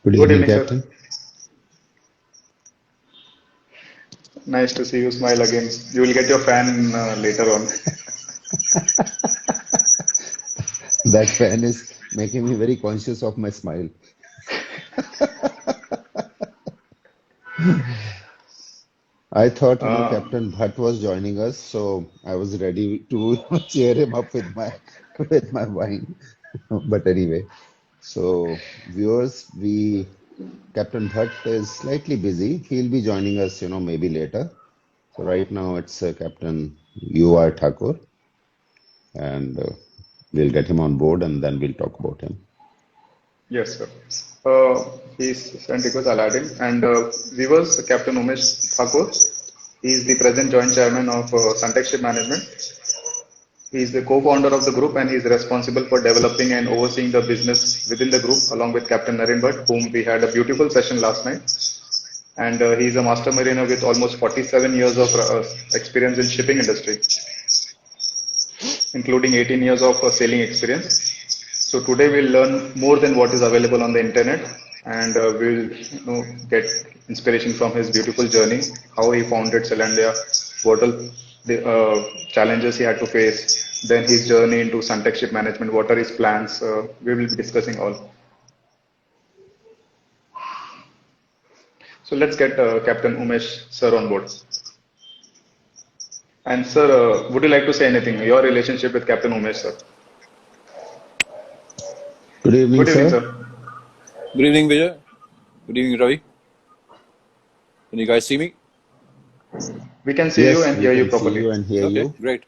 Good Good evening, evening, sir. Captain. Nice to see you smile again. You will get your fan later on. That fan is making me very conscious of my smile. I thought, Uh, Captain Bhatt was joining us, so I was ready to cheer him up with my wine. But anyway, so viewers, we Captain Bhatt is slightly busy. He'll be joining us, maybe later. So right now it's Captain U.R. Thakur, and we'll get him on board, and then we'll talk about him. yes, sir. He's sent request Aladdin and viewers, Captain Umesh Thakur. He is the present joint chairman of Sunteck Ship Management. He is the co-founder of the group and he is responsible for developing and overseeing the business within the group along with Captain Naren Bhatt, whom we had a beautiful session last night. And he is a master mariner with almost 47 years of experience in shipping industry, including 18 years of sailing experience. So today we'll learn more than what is available on the internet, and we'll get inspiration from his beautiful journey, how he founded Celandia, what all the challenges he had to face, then his journey into Suntech Ship Management, what are his plans. We will be discussing all. So let's get Captain Umesh sir on board. And sir, would you like to say anything? Your relationship with Captain Umesh sir. Good evening, Good evening, sir. sir. Good evening, Vijay. Good evening, Ravi. Can you guys see me? We can see you Yes, and we hear you can see properly. you and hear Okay, you. great.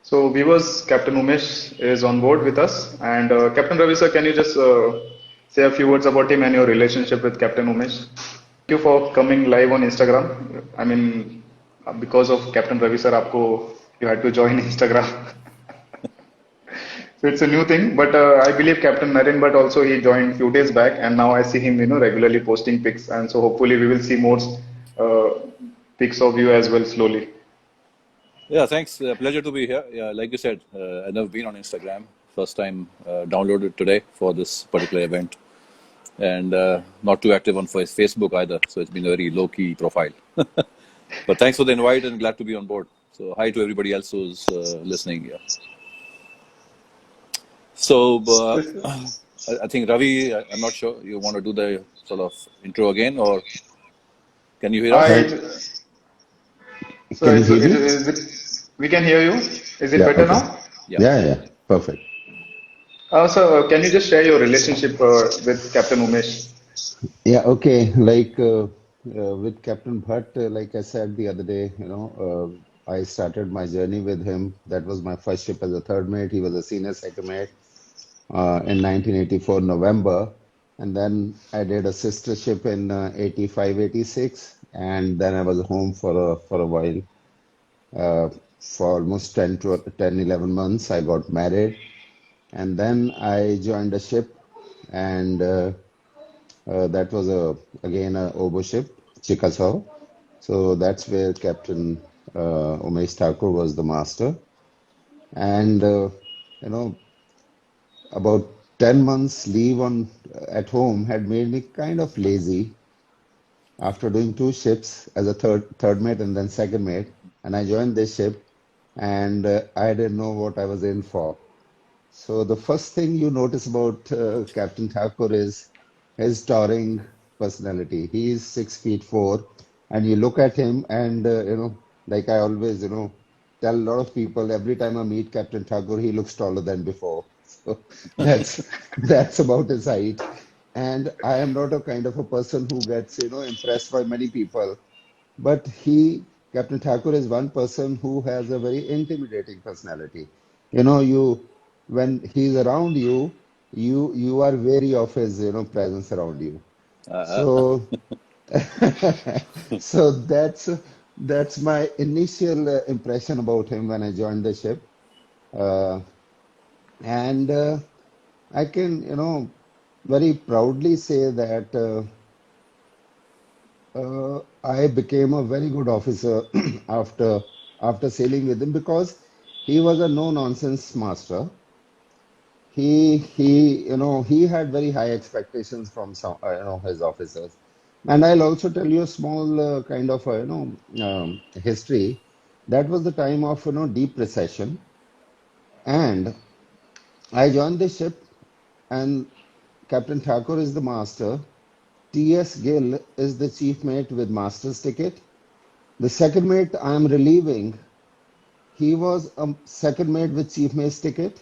So, viewers, Captain Umesh is on board with us. And Captain Ravi, sir, can you just say a few words about him and your relationship with Captain Umesh? Thank you for coming live on Instagram. I mean, because of Captain Ravi, sir, you had to join Instagram. So it's a new thing, but I believe Captain Naren, but also he joined few days back, and now I see him, regularly posting pics, and so hopefully we will see more uh, pics of you as well slowly. Yeah, thanks. Pleasure to be here. Yeah, like you said, I've never been on Instagram. First time downloaded today for this particular event, and not too active on Facebook either. So it's been a very low key profile. But thanks for the invite and glad to be on board. So hi to everybody else who's listening here. So I think Ravi, I'm not sure you want to do the sort of intro again, or can you hear us? Can I so can you hear me? we can hear you. Is it Yeah, better okay. now? Yeah. Yeah, perfect. So can you just share your relationship with Captain Umesh? Yeah, okay. Like with Captain Bhatt, like I said the other day, I started my journey with him. That was my first ship as a third mate. He was a senior second mate in 1984 November, and then I did a sister ship in 85, 86, and then I was home for a while. Uh, for almost 10, 11 months, I got married, and then I joined a ship, and that was again a obo ship, Chickasaw. So that's where Captain Umesh Thakur was the master, and you know about 10 months leave on at home had made me kind of lazy after doing two ships as a third mate and then second mate, and I joined this ship, and I didn't know what I was in for. So the first thing you notice about Captain Thakur is his towering personality. He is 6 feet 4, and you look at him, and like I always, tell a lot of people every time I meet Captain Thakur, he looks taller than before. So that's about his height. And I am not a kind of a person who gets, impressed by many people. But Captain Thakur, is one person who has a very intimidating personality. When he's around you, you are wary of his, presence around you. Uh-huh. So, so that's my initial impression about him when I joined the ship. Uh, and I can, very proudly say that I became a very good officer after sailing with him because he was a no-nonsense master. he had very high expectations from some, his officers. And I'll also tell you a small kind of, history. That was the time of, deep recession. And I joined the ship, and Captain Thakur is the master. T.S. Gill is the chief mate with master's ticket. The second mate I am relieving, he was a second mate with chief mate's ticket.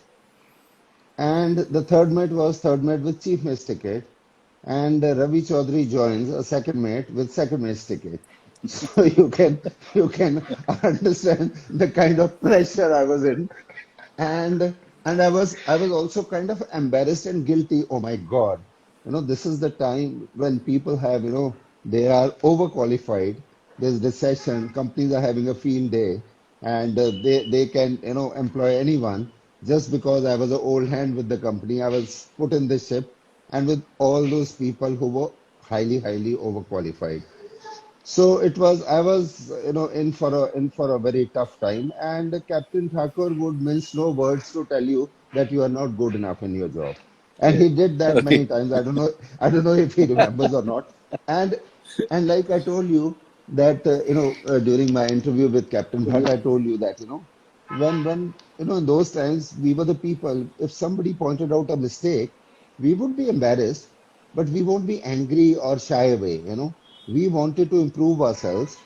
And the third mate was third mate with chief mate's ticket. And Ravi Chaudhary joins a second mate with second mate's ticket. So you can understand the kind of pressure I was in. And I was also kind of embarrassed and guilty. Oh my God, this is the time when people have, they are overqualified. There's recession, companies are having a field day, and they can, employ anyone. Just because I was an old hand with the company, I was put in the ship, and with all those people who were highly overqualified. So I was, in for a very tough time, and Captain Thakur would mince no words to tell you that you are not good enough in your job, and Yeah. he did that Okay. many times. I don't know if he remembers or not, and and like I told you that during my interview with Captain Bhatt, I told you that when in those times we were the people. If somebody pointed out a mistake, we would be embarrassed, but we won't be angry or shy away. We wanted to improve ourselves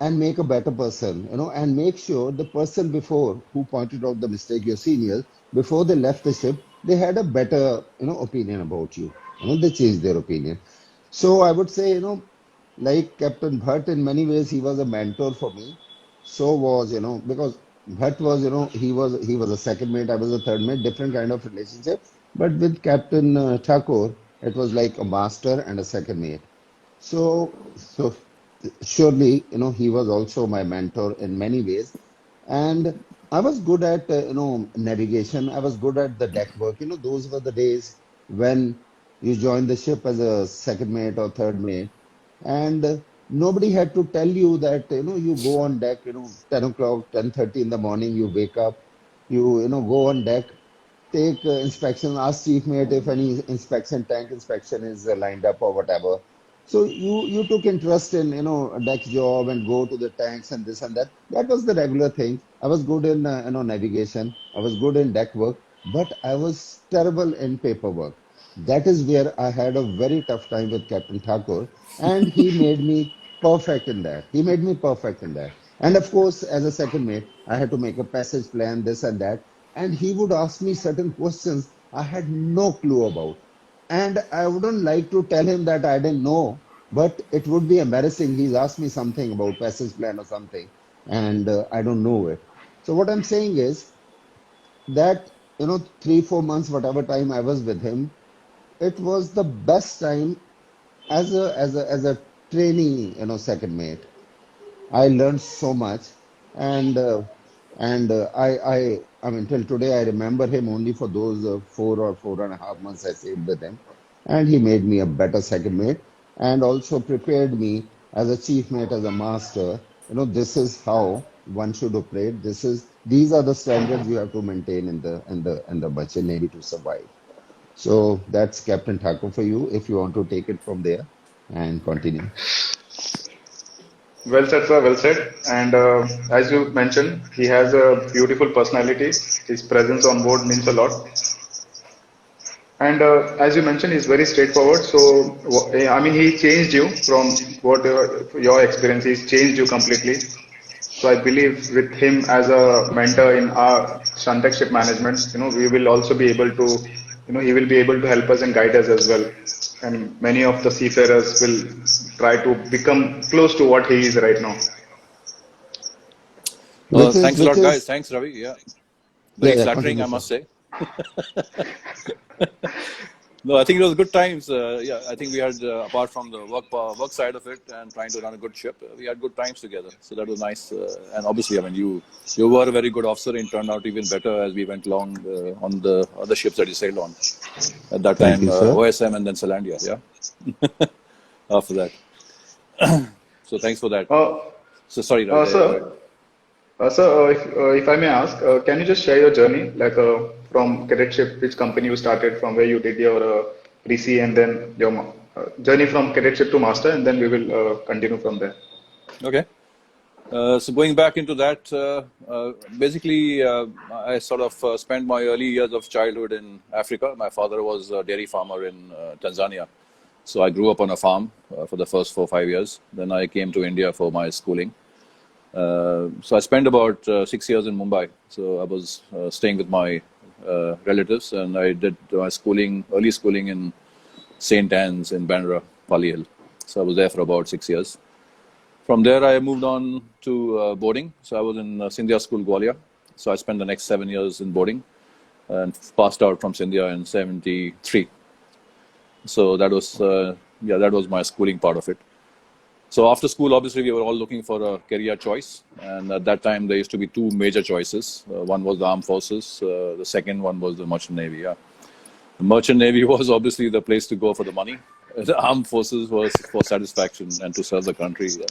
and make a better person, and make sure the person before who pointed out the mistake, your seniors, before they left the ship, they had a better, opinion about you. They changed their opinion. So I would say, like Captain Bhatt, in many ways, he was a mentor for me. So was, because Bhatt was, he was a second mate, I was a third mate, different kind of relationship. But with Captain Thakur, it was like a master and a second mate. So surely, he was also my mentor in many ways. And I was good at, navigation. I was good at the deck work. Those were the days when you joined the ship as a second mate or third mate. And nobody had to tell you that, you go on deck, 10 o'clock, 10:30 in the morning, you wake up, go on deck, take inspection, ask chief mate if any inspection, tank inspection is lined up or whatever. So you took interest in a deck job and go to the tanks and this and that. That was the regular thing. I was good in navigation. I was good in deck work, but I was terrible in paperwork. That is where I had a very tough time with Captain Thakur, and he made me perfect in that. He made me perfect in that. And of course, as a second mate, I had to make a passage plan, this and that. And he would ask me certain questions I had no clue about. And I wouldn't like to tell him that I didn't know, but it would be embarrassing. He's asked me something about passage plan or something, and I don't know it. So what I'm saying is that 3 4 months, whatever time I was with him, it was the best time as a trainee, second mate. I learned so much, and I mean, till today I remember him only for those 4 or 4.5 months I stayed with him, and he made me a better second mate, and also prepared me as a chief mate, as a master. This is how one should operate. These are the standards you have to maintain in the Bachchan Navy to survive. So that's Captain Thakur for you. If you want to take it from there and continue. Well said, sir. Well said. And as you mentioned, he has a beautiful personality. His presence on board means a lot. And as you mentioned, he's very straightforward. So, I mean, he changed you from what your experience. He's changed you completely. So I believe with him as a mentor in our Shantech ship management, we will also be able to, he will be able to help us and guide us as well. And many of the seafarers will try to become close to what he is right now. Which is Thanks a which lot, guys. is Thanks, Ravi. Yeah, Yeah, very yeah, flattering, continue, I sir. must say. No, I think it was good times. Yeah, I think we had, apart from the work side of it and trying to run a good ship, we had good times together. So that was nice. And obviously, I mean, you were a very good officer and turned out even better as we went along on the other ships that you sailed on. At that Thank time, you, sir. OSM and then Selandia. Yeah, after that. So thanks for that. Uh, So sorry, Ravi. Yeah, go ahead. sir, if I may ask, can you just share your journey, like from cadetship, which company you started, from where you did your pre-C, and then your journey from cadetship to master, and then we will continue from there. Okay. So going back into that, basically, I sort of spent my early years of childhood in Africa. My father was a dairy farmer in Tanzania. So I grew up on a farm for the first 4 or 5 years. Then I came to India for my schooling. So I spent about 6 years in Mumbai. So I was staying with my relatives, and I did my schooling, early schooling in St. Anne's in Bandra, Pali Hill. So I was there for about 6 years. From there, I moved on to boarding. So I was in Scindia School, Gwalior. So I spent the next 7 years in boarding and passed out from Scindia in 73. So that was, that was my schooling part of it. So after school, obviously, we were all looking for a career choice. And at that time, there used to be two major choices. One was the armed forces. The second one was the merchant navy. Yeah. The merchant navy was obviously the place to go for the money. The armed forces was for satisfaction and to serve the country. Yeah.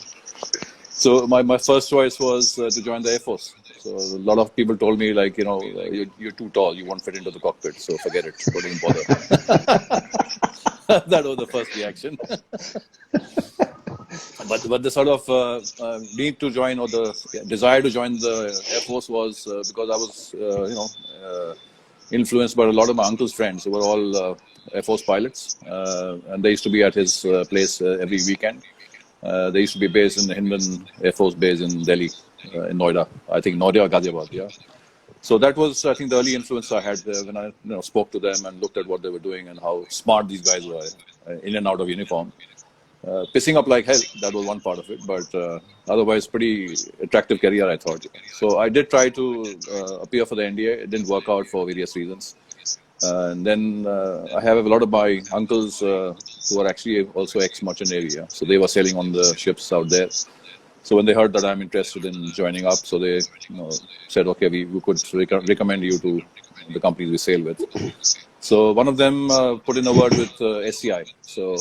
So my first choice was to join the Air Force. So a lot of people told me, like, you're too tall, you won't fit into the cockpit, so forget it, don't even bother. That was the first reaction. But the sort of need to join, or the desire to join the Air Force was because I was, influenced by a lot of my uncle's friends who were all Air Force pilots, and they used to be at his place every weekend. They used to be based in the Hindman Air Force Base in Delhi, in Noida. I think Noida or Ghaziabad, yeah. So that was, I think, the early influence I had when I spoke to them and looked at what they were doing and how smart these guys were in and out of uniform. Pissing up like hell, that was one part of it, but otherwise pretty attractive career, I thought. So I did try to appear for the NDA. It didn't work out for various reasons. And then I have a lot of my uncles who are actually also ex-merchant navy. Yeah? So they were sailing on the ships out there. So when they heard that I'm interested in joining up, so they said, okay, we could recommend you to the companies we sail with. So one of them put in a word with SCI. So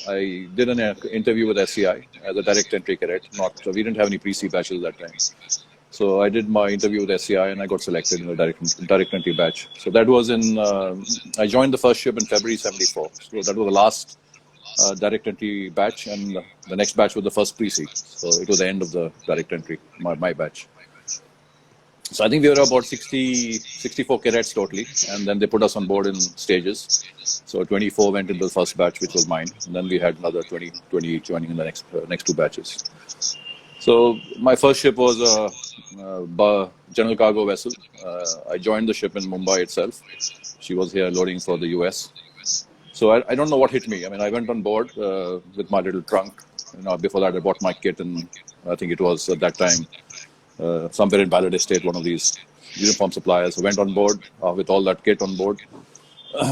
I did an interview with SCI as a direct entry cadet. We didn't have any pre-C batches at that time. So I did my interview with SCI and I got selected in the direct entry batch. So that was I joined the first ship in February 74. So that was the last direct entry batch, and the next batch was the first pre-C. So it was the end of the direct entry, my batch. So I think we were about 64 cadets totally, and then they put us on board in stages. So 24 went into the first batch, which was mine, and then we had another 20 joining in the next two batches. So my first ship was a general cargo vessel. I joined the ship in Mumbai itself. She was here loading for the US. So I don't know what hit me. I mean, I went on board with my little trunk. Before that, I bought my kit, and I think it was at that time somewhere in Ballard Estate, one of these uniform suppliers. I went on board with all that kit on board.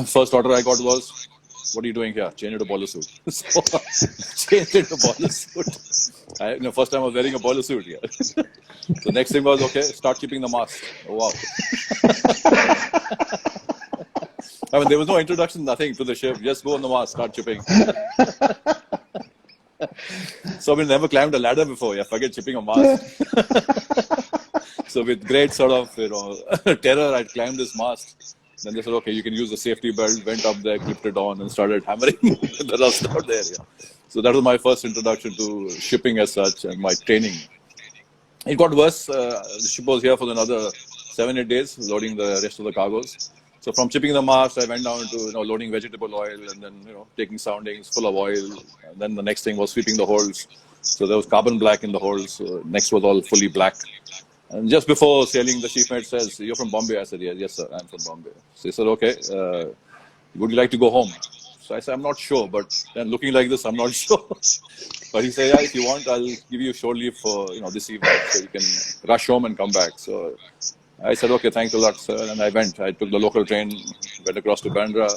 First order I got was, what are you doing here? Change into a boiler suit. So changed into a boiler suit. First time I was wearing a boiler suit here. So next thing was, okay, start keeping the mask. Oh, wow. I mean, there was no introduction, nothing to the ship. Just go on the mast, start chipping. So we never climbed a ladder before. Yeah, forget chipping a mast. So with great sort of terror, I climbed this mast. Then they said, okay, you can use the safety belt. Went up there, clipped it on, and started hammering the rust out there. Yeah. So that was my first introduction to shipping as such, and my training. It got worse. The ship was here for another 7-8 days, loading the rest of the cargoes. So from chipping the mast, I went down to loading vegetable oil, and then taking soundings full of oil. And then the next thing was sweeping the holds. So there was carbon black in the holds. Next was all fully black. And just before sailing, the chief mate says, "You're from Bombay?" I said, "Yes, sir, I'm from Bombay." So he said, "Okay, would you like to go home?" So I said, "I'm not sure, but then looking like this, I'm not sure." But he said, "Yeah, if you want, I'll give you shore leave for this evening, so you can rush home and come back." So I said, "Okay, thanks a lot, sir." And I went. I took the local train, went across to Bandra.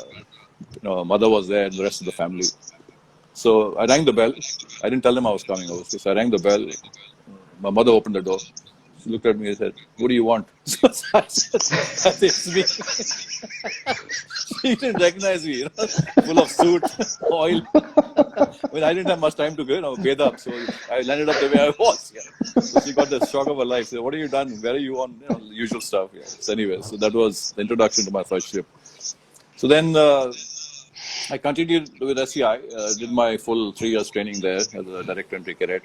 Mother was there and the rest of the family. So I rang the bell. I didn't tell them I was coming over. So I rang the bell. My mother opened the door. She looked at me and said, "What do you want?" So I said, "It's me." She didn't recognize me, full of soot, oil. I mean, I didn't have much time to go, bathe up, so I landed up the way I was. Yeah. So she got the shock of her life. So, what have you done? Where are you on? The usual stuff. Yeah. So anyway, so that was the introduction to my first ship. So then I continued with SCI, did my full 3 years training there as a direct entry cadet.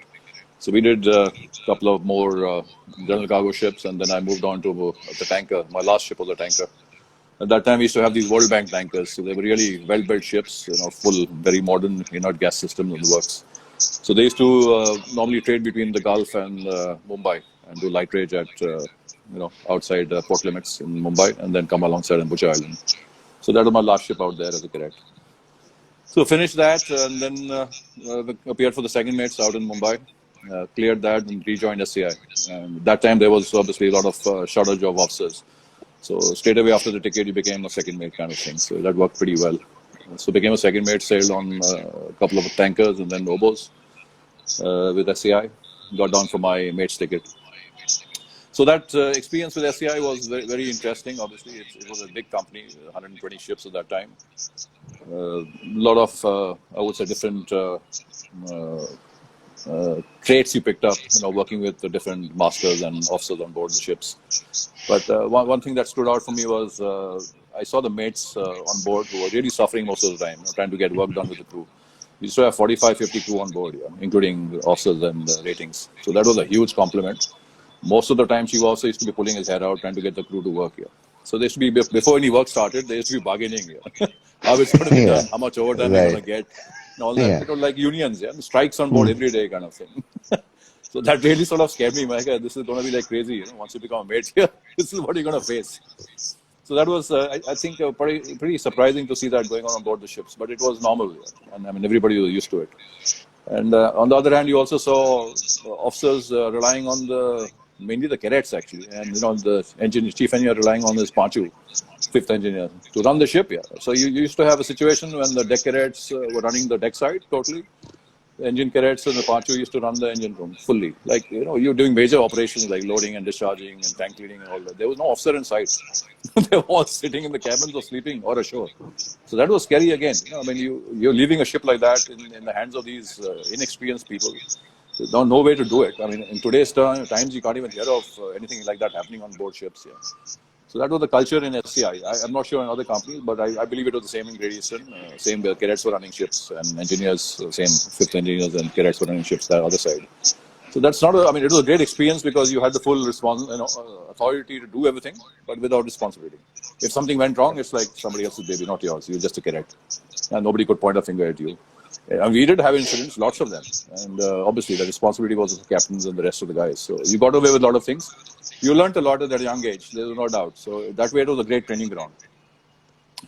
So we did a couple of more general cargo ships, and then I moved on to the tanker. My last ship was a tanker. At that time, we used to have these World Bank tankers. So they were really well-built ships, full, very modern inert gas system in the works. So they used to normally trade between the Gulf and Mumbai and do light rage at, outside port limits in Mumbai, and then come alongside in Butcher Island. So that was my last ship out there as a cadet. So finished that, and then appeared for the second mates out in Mumbai. Cleared that and rejoined SCI. And at that time, there was obviously a lot of shortage of officers. So straight away after the ticket, you became a second mate kind of thing. So that worked pretty well. So became a second mate, sailed on a couple of tankers and then obos with SCI. Got down for my mate's ticket. So that experience with SCI was very, very interesting. Obviously, it was a big company, 120 ships at that time. A lot of, I would say, different traits you picked up, working with the different masters and officers on board the ships. But one thing that stood out for me was I saw the mates on board who were really suffering most of the time, trying to get work done with the crew. We used to have 45, 50 crew on board, including officers and ratings. So that was a huge compliment. Most of the time, she also used to be pulling his hair out, trying to get the crew to work here. So there used to be, before any work started, they used to be bargaining here. How it's going to be done, how much overtime you're going to get, and all that. Yeah. It was like unions, strikes on board every day kind of thing. So that really sort of scared me. Like, this is going to be like crazy. Once you become a mate here, this is what you're going to face. So that was, I think, pretty surprising to see that going on board the ships. But it was normal, and I mean, everybody was used to it. And on the other hand, you also saw officers relying on mainly the cadets actually, and the chief engineer relying on his Panchu, fifth engineer, to run the ship. Yeah. So you used to have a situation when the deck cadets were running the deck side totally. The engine cadets and the Panchu used to run the engine room fully. Like, you're doing major operations like loading and discharging and tank cleaning and all that. There was no officer in sight. They were all sitting in the cabins or sleeping or ashore. So that was scary again. I mean, you're leaving a ship like that in the hands of these inexperienced people. There's no way to do it. I mean, in today's times, you can't even hear of anything like that happening on board ships. Yeah. So that was the culture in SCI. I'm not sure in other companies, but I believe it was the same in Great Eastern. Same where cadets were running ships and engineers, same fifth engineers and cadets were running ships the other side. So that's not, it was a great experience because you had the full authority to do everything, but without responsibility. If something went wrong, it's like somebody else's baby, not yours. You're just a cadet. And nobody could point a finger at you. And we did have incidents, lots of them. And obviously the responsibility was of the captains and the rest of the guys. So you got away with a lot of things. You learned a lot at that young age, there's no doubt. So that way it was a great training ground.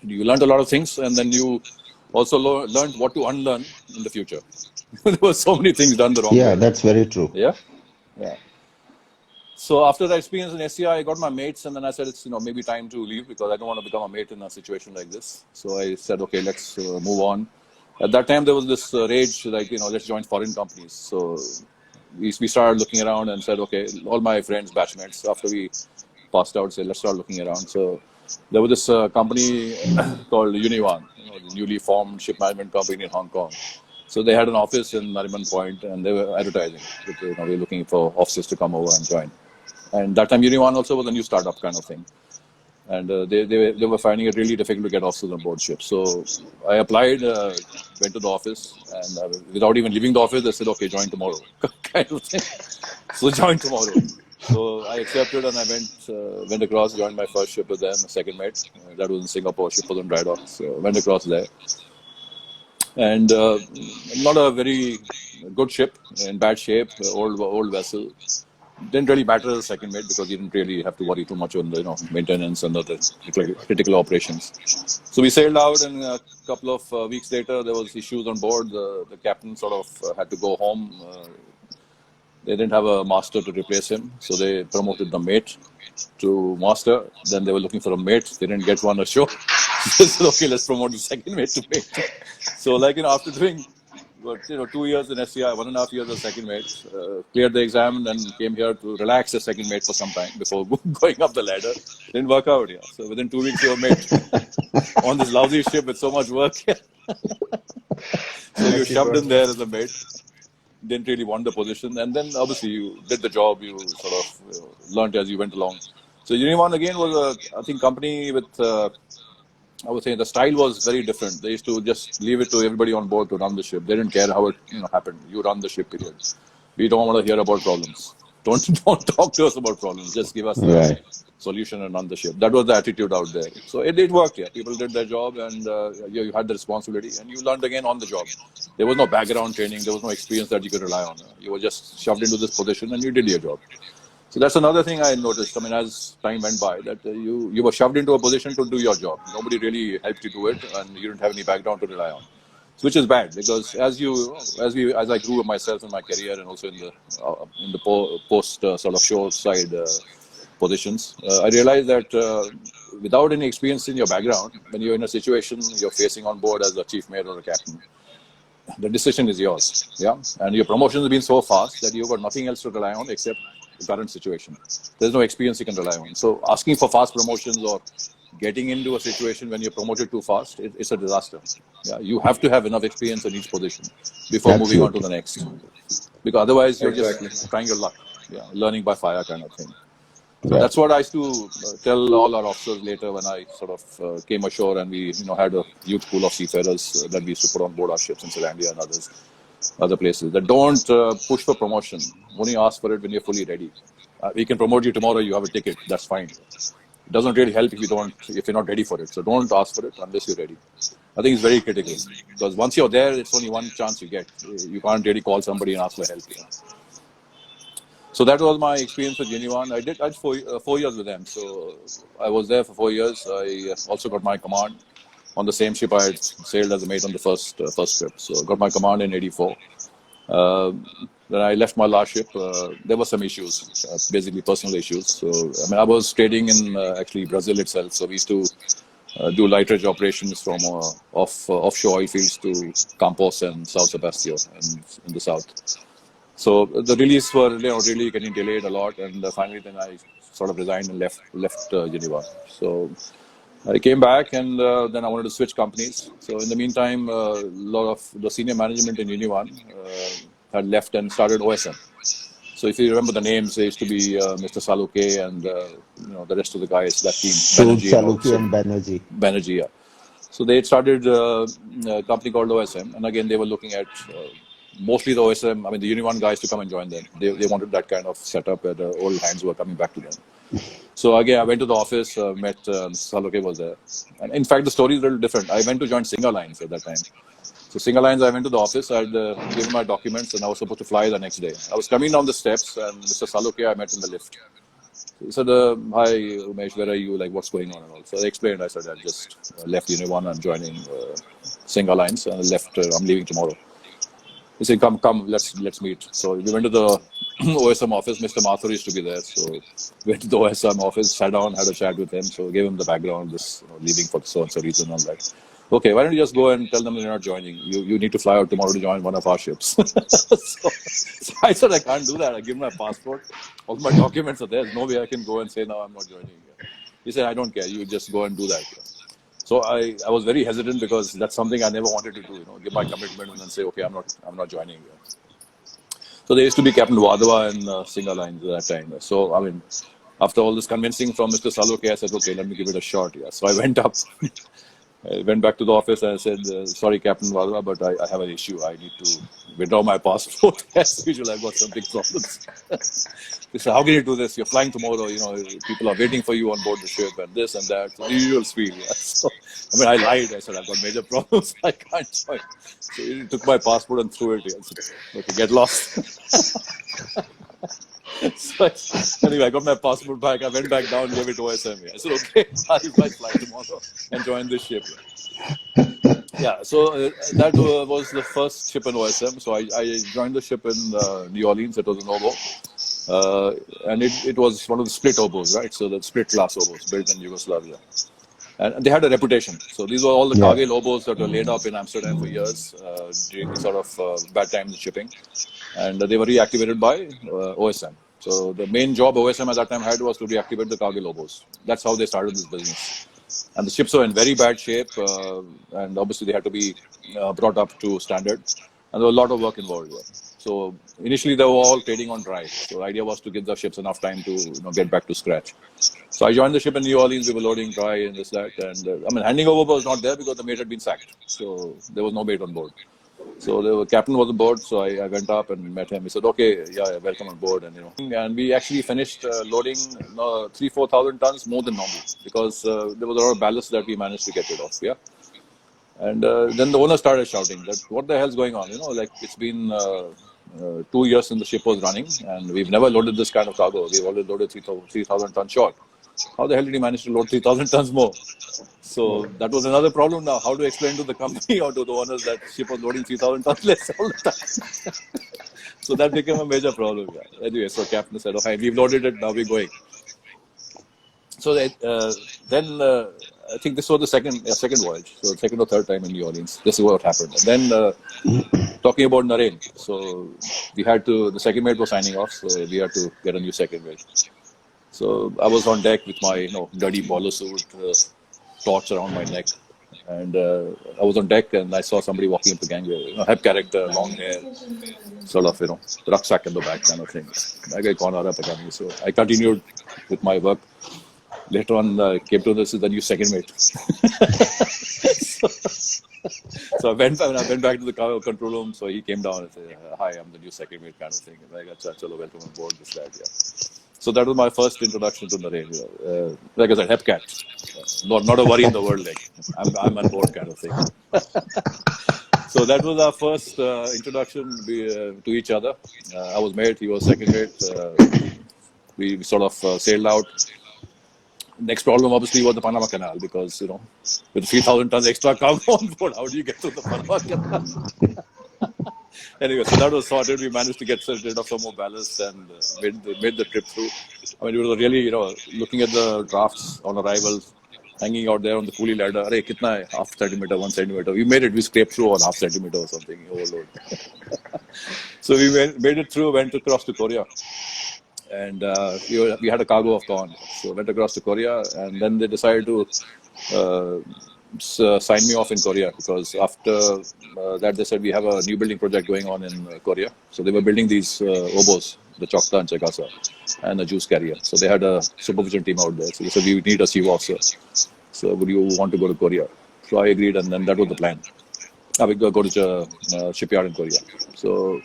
You learned a lot of things, and then you also learned what to unlearn in the future. There were so many things done the wrong way. Yeah, that's very true. Yeah. So after that experience in SCI, I got my mates, and then I said, it's maybe time to leave because I don't want to become a mate in a situation like this. So I said, okay, let's move on. At that time, there was this rage, like, let's join foreign companies. So we started looking around and said, okay, all my friends, batchmates, after we passed out, said, let's start looking around. So there was this company called Uniwan, the newly formed ship management company in Hong Kong. So they had an office in Nariman Point, and they were advertising. They were looking for officers to come over and join. And that time, Uniwan also was a new startup kind of thing. And they were finding it really difficult to get officers on board ships. So I applied, went to the office, and without even leaving the office, they said, okay, join tomorrow, kind of thing. So join tomorrow. So I accepted, and I went across, joined my first ship with them, a second mate. That was in Singapore, ship was on dry dock. So went across there. And not a very good ship, in bad shape, old vessel. Didn't really matter as a second mate because you didn't really have to worry too much on the maintenance and other critical operations. So we sailed out, and a couple of weeks later there was issues on board. The captain sort of had to go home. They didn't have a master to replace him, so they promoted the mate to master. Then they were looking for a mate. They didn't get one ashore. They said, okay, let's promote the second mate to mate. So after doing But 2 years in SCI, 1.5 years as second mate, cleared the exam, and then came here to relax as second mate for some time before going up the ladder. Didn't work out, yeah. So within 2 weeks, you were mate on this lousy ship with so much work. So you shoved in there as a mate. Didn't really want the position, and then obviously you did the job. You sort of learned as you went along. So Univan again was a, I think, company with. I would say the style was very different. They used to just leave it to everybody on board to run the ship. They didn't care how it happened. You run the ship, period. We don't want to hear about problems. Don't talk to us about problems. Just give us the solution and run the ship. That was the attitude out there. So it worked. Yeah, people did their job, and you had the responsibility, and you learned again on the job. There was no background training. There was no experience that you could rely on. You were just shoved into this position, and you did your job. So that's another thing I noticed. I mean, as time went by, that you were shoved into a position to do your job. Nobody really helped you do it, and you didn't have any background to rely on, which is bad, because as I grew myself in my career, and also in the post sort of shore side positions, I realized that without any experience in your background, when you're in a situation you're facing on board as a chief mate or a captain, the decision is yours, yeah, and your promotion has been so fast that you've got nothing else to rely on except the current situation. There's no experience you can rely on. So asking for fast promotions or getting into a situation when you're promoted too fast, it's a disaster. Yeah, you have to have enough experience in each position before moving on to the next, because otherwise you're just trying your luck. Yeah, learning by fire kind of thing. So that's what I used to tell all our officers later when I sort of came ashore, and we had a youth pool of seafarers that we used to put on board our ships in Zealandia and other places, that don't push for promotion. Only ask for it when you're fully ready. We can promote you tomorrow. You have a ticket. That's fine. It doesn't really help if you're not ready for it. So don't ask for it unless you're ready. I think it's very critical, because once you're there, it's only one chance you get. You can't really call somebody and ask for help. So that was my experience with Univan. I did 4 years with them. So I was there for 4 years. I also got my command on the same ship I had sailed as a mate on the first trip. So I got my command in '84. Then I left my last ship. There were some issues, basically personal issues. So I was trading in actually Brazil itself. So we used to do lighterage operations from offshore oil fields to Campos and South Sebastião in the south. So the release were really getting delayed a lot, and finally then I sort of resigned and left Univan. So I came back, and then I wanted to switch companies. So in the meantime, a lot of the senior management in Univan had left and started OSM. So if you remember the names, there used to be Mr. Saluke and the rest of the guys, that team. Saluke and Banerjee. Banerjee, yeah. So they had started a company called OSM, and again they were looking at mostly the OSM, the Univan guys to come and join them. They wanted that kind of setup where the old hands were coming back to them. So again, I went to the office, met Saluke was there. And in fact, the story is a little different. I went to join Singer Lines at that time. So Singer Lines, I went to the office, I had given my documents, and I was supposed to fly the next day. I was coming down the steps, and Mr. Saluke I met in the lift. He said, "Hi Umesh, where are you? Like, what's going on?" And all. So I explained. I said, "I just left Univan. I'm joining Singer Lines, and I'm leaving tomorrow." He said, "Come, let's meet." So we went to the OSM office. Mr. Mathur used to be there. So went to the OSM office, sat down, had a chat with him. So gave him the background, this leaving for so-and-so reason and all that. Okay, why don't you just go and tell them you're not joining? You need to fly out tomorrow to join one of our ships. so I said, I can't do that. I give him my passport. All my documents are there. There's no way I can go and say, no, I'm not joining. He said, I don't care. You just go and do that. So I was very hesitant, because that's something I never wanted to do, give my commitment and then say, okay, I'm not joining. So there used to be Captain Wadhwa and Singer Lines at that time. So, after all this convincing from Mr. Saluke, I said, okay, let me give it a shot. Yeah. So I went up. I went back to the office and I said, sorry, Captain Wadhwa, but I have an issue. I need to withdraw my passport. As usual, I've got some big problems. They said, how can you do this? You're flying tomorrow. People are waiting for you on board the ship and this and that. So the usual spiel. Yeah. So, I lied. I said, I've got major problems. I can't join. So he took my passport and threw it. I said, okay, get lost. So anyway, I got my passport back. I went back down, gave it to OSM. I said, okay, I'll fly tomorrow and join this ship. Yeah, so that was the first ship in OSM. So I joined the ship in New Orleans. It was an oboe. And it was one of the split oboes, right? So the split class oboes built in Yugoslavia. And they had a reputation. So these were all the Yeah. cargo lobos that were laid up in Amsterdam for years during the sort of bad times in shipping. And they were reactivated by OSM. So the main job OSM at that time had was to reactivate the cargo lobos. That's how they started this business. And the ships were in very bad shape, and obviously they had to be brought up to standard. And there was a lot of work involved here. So initially they were all trading on dry. So the idea was to give the ships enough time to get back to scratch. So I joined the ship in New Orleans. We were loading dry and this, that. And handing over was not there because the mate had been sacked. So there was no mate on board. So the captain was on board. So I went up and met him. He said, okay, yeah, welcome on board. And we actually finished loading 3,000-4,000 tons more than normal because there was a lot of ballast that we managed to get rid of. Yeah. And then the owner started shouting that, what the hell's going on? It's been 2 years since the ship was running and we've never loaded this kind of cargo. We've already loaded 3,000 tons short. How the hell did he manage to load 3,000 tons more? So that was another problem now. How to explain to the company or to the owners that ship was loading 3,000 tons less all the time? So that became a major problem. Yeah. Anyway, so captain said, okay, we've loaded it, now we're going. So then I think this was the second voyage, so second or third time in New Orleans. This is what happened. And then talking about Naren, so the second mate was signing off, so we had to get a new second mate. So I was on deck with my dirty polo suit, torch around my neck, and I was on deck and I saw somebody walking up the gangway. Hep character, long hair, sort of rucksack in the back kind of thing. I got corner up again, so I continued with my work. Later on, came to this is the new second mate. So I went back to the control room. So he came down and said, "Hi, I'm the new second mate," kind of thing. And I got chalo, welcome on board. This that, yeah. So that was my first introduction to Naren. Like I said, Hepcat, not a worry in the world. I'm on board, kind of thing. So that was our first introduction to each other. I was mate, he was second mate. We sort of sailed out. Next problem, obviously, was the Panama Canal because, with 3,000 tons extra cargo on board, how do you get to the Panama Canal? Anyway, so that was sorted. We managed to get rid of some more ballast and made the trip through. I mean, it was really, looking at the drafts on arrival, hanging out there on the pulley ladder. Arey, kitna hai? Half centimeter, 1 centimeter. We made it. We scraped through on half centimeter or something. Overload. So we made it through, went across to Korea. And we had a cargo of corn. So went across to Korea. And then they decided to sign me off in Korea because after that they said we have a new building project going on in Korea. So they were building these obos, the Chokta and Chekasa, and a juice carrier. So they had a supervision team out there. So they said we need a chief officer. So would you want to go to Korea? So I agreed, and then that was the plan. I would go to shipyard in Korea. So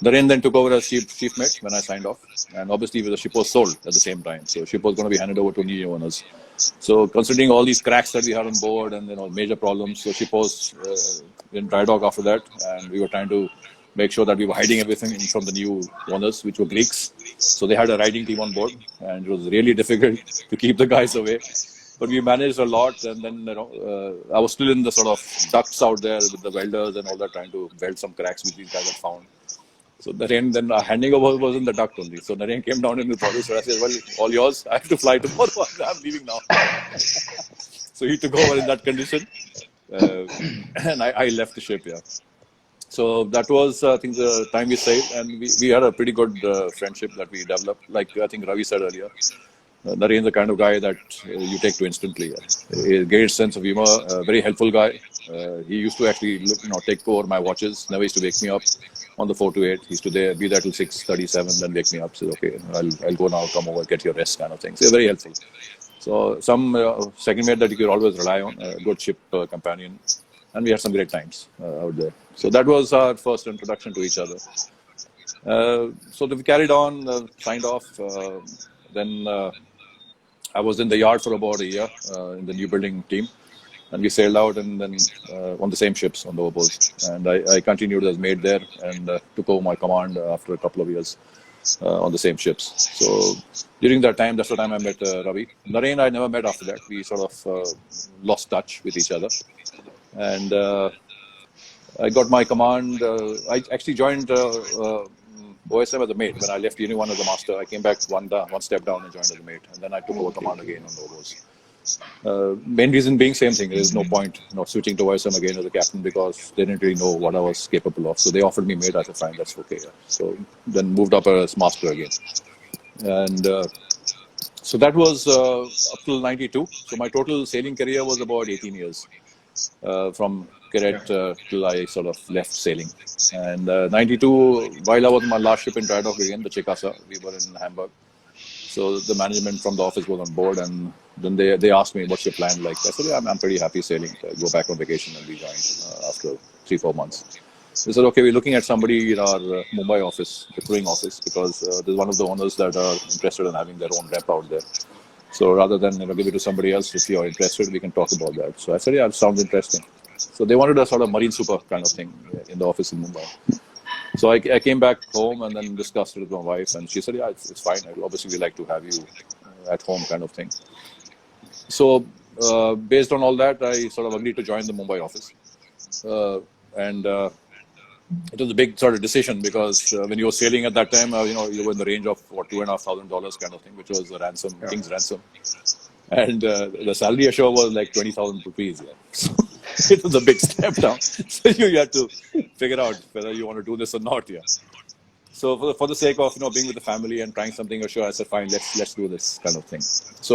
Naren then took over as chief mate when I signed off, and obviously the ship was sold at the same time. So ship was going to be handed over to new owners. So considering all these cracks that we had on board and major problems, so ship was in dry dock after that, and we were trying to make sure that we were hiding everything from the new owners, which were Greeks. So they had a riding team on board, and it was really difficult to keep the guys away. But we managed a lot, and then I was still in the sort of ducts out there with the welders and all that, trying to weld some cracks which these guys had found. So Naren then handing over was in the duct only. So Naren came down in the produce, so I said, "Well, all yours. I have to fly tomorrow. I'm leaving now." So he took over in that condition, and I left the ship. Yeah. So that was, I think, the time we sailed, and we had a pretty good friendship that we developed. Like I think Ravi said earlier, Naren is the kind of guy that you take to instantly. A great sense of humor, a very helpful guy. He used to actually take over my watches. Never used to wake me up on the 4 to 8. He used to be there till 6:37, then wake me up. Say, okay, I'll go now. Come over, get your rest, kind of thing. So very helpful. So some second mate that you could always rely on, a good ship companion, and we had some great times out there. So that was our first introduction to each other. So we carried on, signed off. Then I was in the yard for about a year in the new building team, and we sailed out and then on the same ships on the obos. And I continued as mate there and took over my command after a couple of years on the same ships. So during that time, that's the time I met Ravi. Naren I never met after that. We sort of lost touch with each other. And I got my command. I actually joined OSM as a mate. When I left Unit 1 as a master, I came back one step down and joined as a mate. And then I took over command again on the obos. Main reason being same thing. There is no point switching to OSM again as a captain because they didn't really know what I was capable of. So they offered me mate. I said fine, that's okay. Yeah. So then moved up as master again, and so that was up till '92. So my total sailing career was about 18 years from cadet till I sort of left sailing. And '92, while I was on my last ship in dry dock again, the Chicasa, we were in Hamburg. So the management from the office was on board, and then they asked me, "What's your plan like?" I said, "Yeah, I'm pretty happy sailing. I go back on vacation and rejoin after 3-4 months." They said, "Okay, we're looking at somebody in our Mumbai office, the crewing office, because there's one of the owners that are interested in having their own rep out there. So rather than give it to somebody else, if you're interested, we can talk about that." So I said, "Yeah, it sounds interesting." So they wanted a sort of marine super kind of thing in the office in Mumbai. So I came back home and then discussed it with my wife, and she said, "Yeah, it's fine. Obviously, we like to have you at home, kind of thing." So based on all that, I sort of agreed to join the Mumbai office, and it was a big sort of decision because when you were sailing at that time, you were in the range of what $2,500 kind of thing, which was the ransom, king's ransom, and the salary ashore was like 20,000 rupees. Yeah. So it was a big step down. So you had to figure out whether you want to do this or not. Yeah. So for the sake of being with the family and trying something ashore, I said fine, let's do this kind of thing. So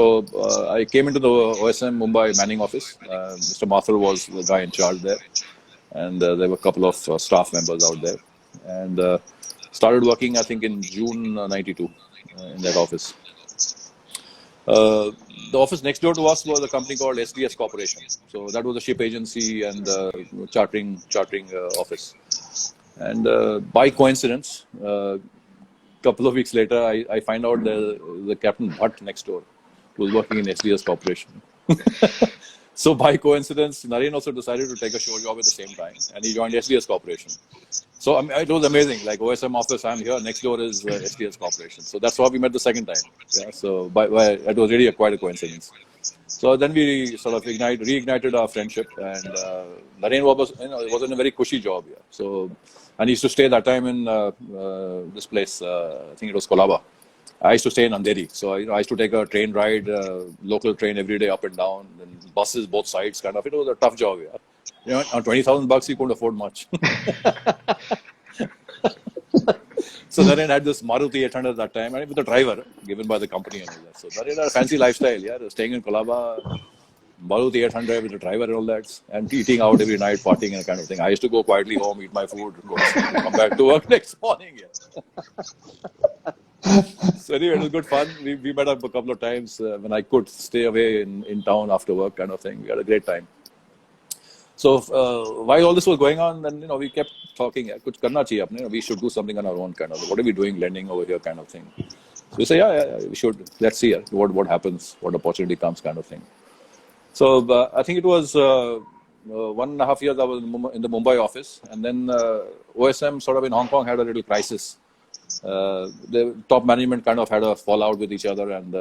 I came into the OSM Mumbai Manning office. Mr. Mathur was the guy in charge there, and there were a couple of staff members out there, and started working I think in June '92 in that office. The office next door to us was a company called SDS Corporation. So that was a ship agency and chartering office. And by coincidence, a couple of weeks later, I find out the Captain Bhatt next door was working in SDS Corporation. So by coincidence, Naren also decided to take a shore job at the same time, and he joined SDS Corporation. So it was amazing. Like OSM office, I'm here. Next door is SDS Corporation. So that's how we met the second time. Yeah. So it was really quite a coincidence. So then we sort of reignited our friendship, and Naren was in a very cushy job. Yeah. So and he used to stay that time in this place. I think it was Colaba. I used to stay in Andheri, so I used to take a train ride, local train every day up and down, and buses both sides. Kind of, it was a tough job. Yeah. On $20,000, you couldn't afford much. So Naren had this Maruti 800 at that time, and with a driver given by the company and all that. So Naren had a fancy lifestyle. Yeah, staying in Colaba, Maruti 800 with a driver and all that, and eating out every night, partying and kind of thing. I used to go quietly home, eat my food, go to sleep, come back to work next morning. Yeah. So anyway, it was good fun. We met up a couple of times when I could stay away in town after work, kind of thing. We had a great time. So while all this was going on, then we kept talking. Kuch karna chahiye apne. We should do something on our own, kind of. What are we doing, lending over here, kind of thing. So we say, yeah, we should. Let's see what happens, what opportunity comes, kind of thing. So I think it was 1.5 years I was in the Mumbai office, and then OSM sort of in Hong Kong had a little crisis. The top management kind of had a fallout with each other, and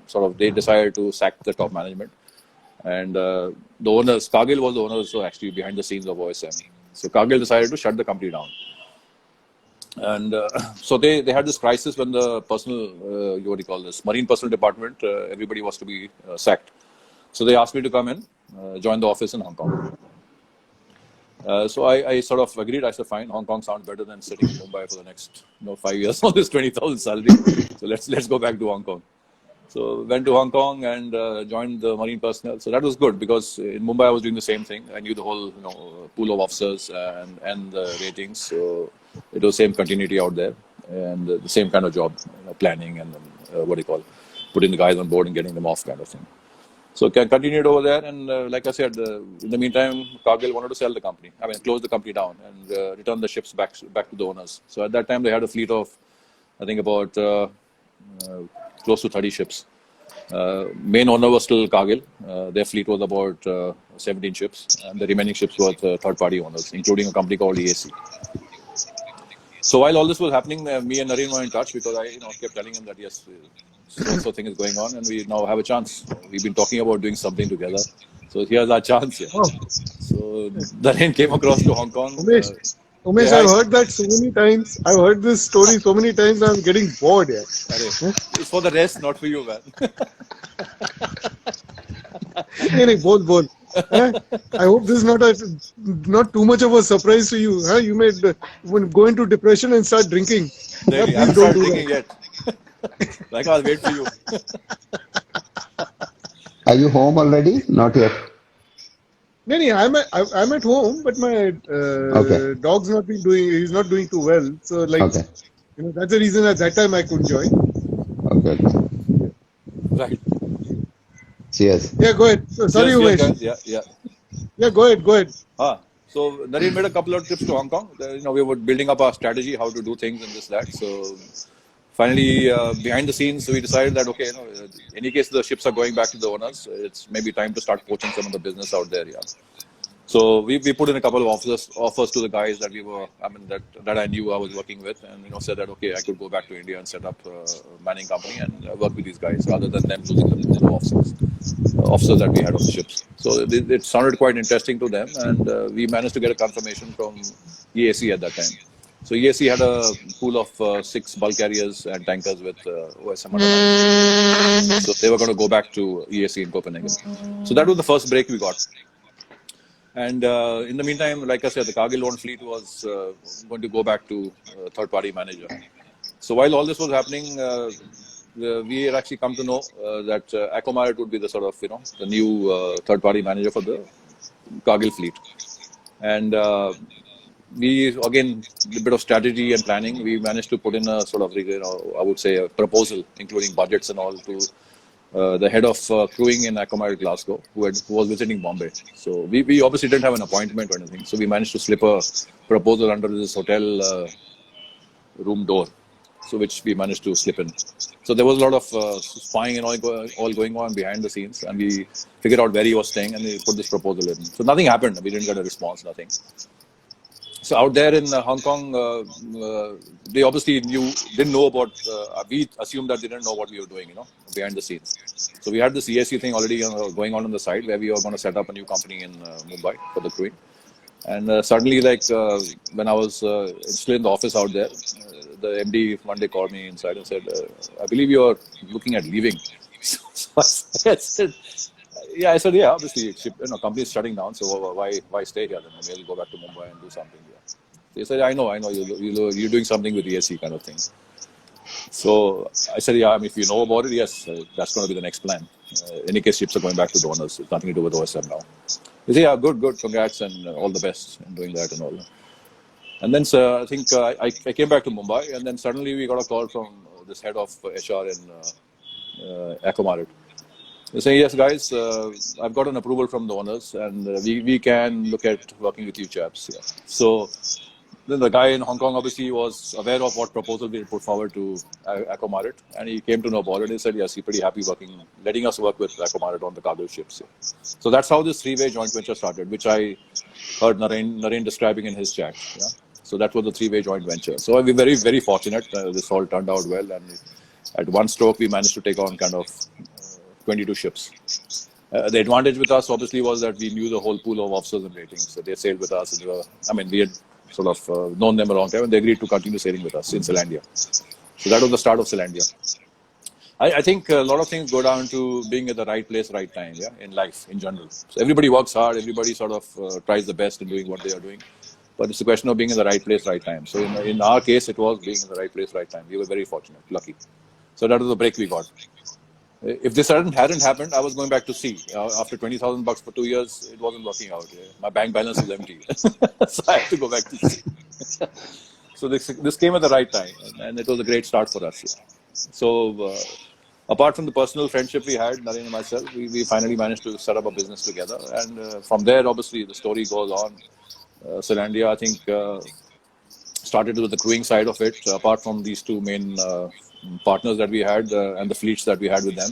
sort of they decided to sack the top management. And the owners, Cargill was the owners, so actually behind the scenes of OSM. So Cargill decided to shut the company down. And so they had this crisis when the marine personnel department, everybody was to be sacked. So they asked me to come in, join the office in Hong Kong. So I sort of agreed. I said, fine, Hong Kong sounds better than sitting in Mumbai for the next 5 years on this 20,000 salary. So let's go back to Hong Kong. So went to Hong Kong and joined the marine personnel. So that was good because in Mumbai I was doing the same thing. I knew the whole pool of officers and the ratings. So it was same continuity out there and the same kind of job, planning and putting the guys on board and getting them off, kind of thing. So continued over there, and like I said, in the meantime, Cargill wanted to sell the company. Close the company down and return the ships back to the owners. So at that time, they had a fleet of, I think about close to 30 ships. Main owner was still Cargill. Their fleet was about 17 ships, and the remaining ships were third-party owners, including a company called EAC. So while all this was happening, me and Naren were in touch because I kept telling him that yes, so thing is going on, and we now have a chance. We've been talking about doing something together. So here's our chance. Yeah. Oh. So Naren came across to Hong Kong. Umesh, I've heard that so many times. I've heard this story so many times. I'm getting bored. Yeah. It's for the rest, not for you, man. नहीं, बोल. I hope this is not too much of a surprise to you. You may go into depression and start drinking. I Please haven't don't started do drinking that. yet. Like, I'll wait for you. Are you home already? Not yet. No, I'm at home, but my Okay. dog's not been doing. He's not doing too well. So Okay. that's the reason at that time I couldn't join. Okay. Right. Cheers. Yeah, go ahead. Sorry, Cheers, Umesh. guys. Yeah. Yeah, go ahead. So Naren made a couple of trips to Hong Kong. We were building up our strategy, how to do things and this, that. So finally, behind the scenes, we decided that, okay, in any case, the ships are going back to the owners. It's maybe time to start poaching some of the business out there. Yeah. So we put in a couple of offers to the guys that that I knew I was working with, and said that okay, I could go back to India and set up a mining company and work with these guys rather than them losing the pool of officers that we had on the ships. So it sounded quite interesting to them, and we managed to get a confirmation from EAC at that time. So EAC had a pool of 6 bulk carriers and tankers with OSM underlying. So they were going to go back to EAC in Copenhagen. So that was the first break we got. And in the meantime, like I said, the Cargill owned fleet was going to go back to third-party manager. So while all this was happening, we had actually come to know that Akomarit would be the sort of, the new third-party manager for the Cargill fleet. And we, again, a bit of strategy and planning, we managed to put in a sort of, I would say, a proposal, including budgets and all, to the head of crewing in Akomarit Glasgow, who was visiting Bombay. So we obviously didn't have an appointment or anything. So we managed to slip a proposal under this hotel room door, so which we managed to slip in. So there was a lot of spying and all going on behind the scenes, and we figured out where he was staying, and we put this proposal in. So nothing happened. We didn't get a response, nothing. So out there in Hong Kong, they obviously didn't know about, we assumed that they didn't know what we were doing, behind the scenes. So we had this ESC thing already going on the side, where we were going to set up a new company in Mumbai for the crewing. And suddenly, when I was still in the office out there, the MD one day called me inside and said, I believe you're looking at leaving. So I said, yeah, obviously, company is shutting down, so why stay here? Then maybe go back to Mumbai and do something here. So he said, I know, you're doing something with ESC kind of thing. So I said, yeah, if you know about it, yes, that's going to be the next plan. Any case, ships are going back to the owners. It's nothing to do with OSM now. He said, yeah, good, congrats and all the best in doing that and all. And then I think I came back to Mumbai, and then suddenly we got a call from this head of HR in Akomarit. They say, yes, guys, I've got an approval from the owners, and we can look at working with you chaps. Yeah. So then the guy in Hong Kong obviously was aware of what proposal we put forward to Akomarit, and he came to know about it. He said, yes, he's pretty happy letting us work with Akomarit on the cargo ships. Yeah. So that's how this three-way joint venture started, which I heard Naren describing in his chat. Yeah. So that was the three-way joint venture. So we're very, very fortunate. This all turned out well, and at one stroke, we managed to take on kind of 22 ships. The advantage with us obviously was that we knew the whole pool of officers and ratings. So they sailed with us. We had sort of known them a long time, and they agreed to continue sailing with us in Zealandia. So that was the start of Zealandia. I think a lot of things go down to being at the right place, right time, in life in general. So everybody works hard. Everybody sort of tries the best in doing what they are doing. But it's a question of being in the right place, right time. So in our case, it was being in the right place, right time. We were very fortunate, lucky. So that was the break we got. If this hadn't happened, I was going back to sea. After $20,000 for 2 years, it wasn't working out. My bank balance was empty. So I had to go back to sea. So this came at the right time, and it was a great start for us. Yeah. So apart from the personal friendship we had, Naren and myself, we finally managed to set up a business together. And from there, obviously, the story goes on. Zealandia, I think, started with the crewing side of it. Apart from these two main partners that we had and the fleets that we had with them,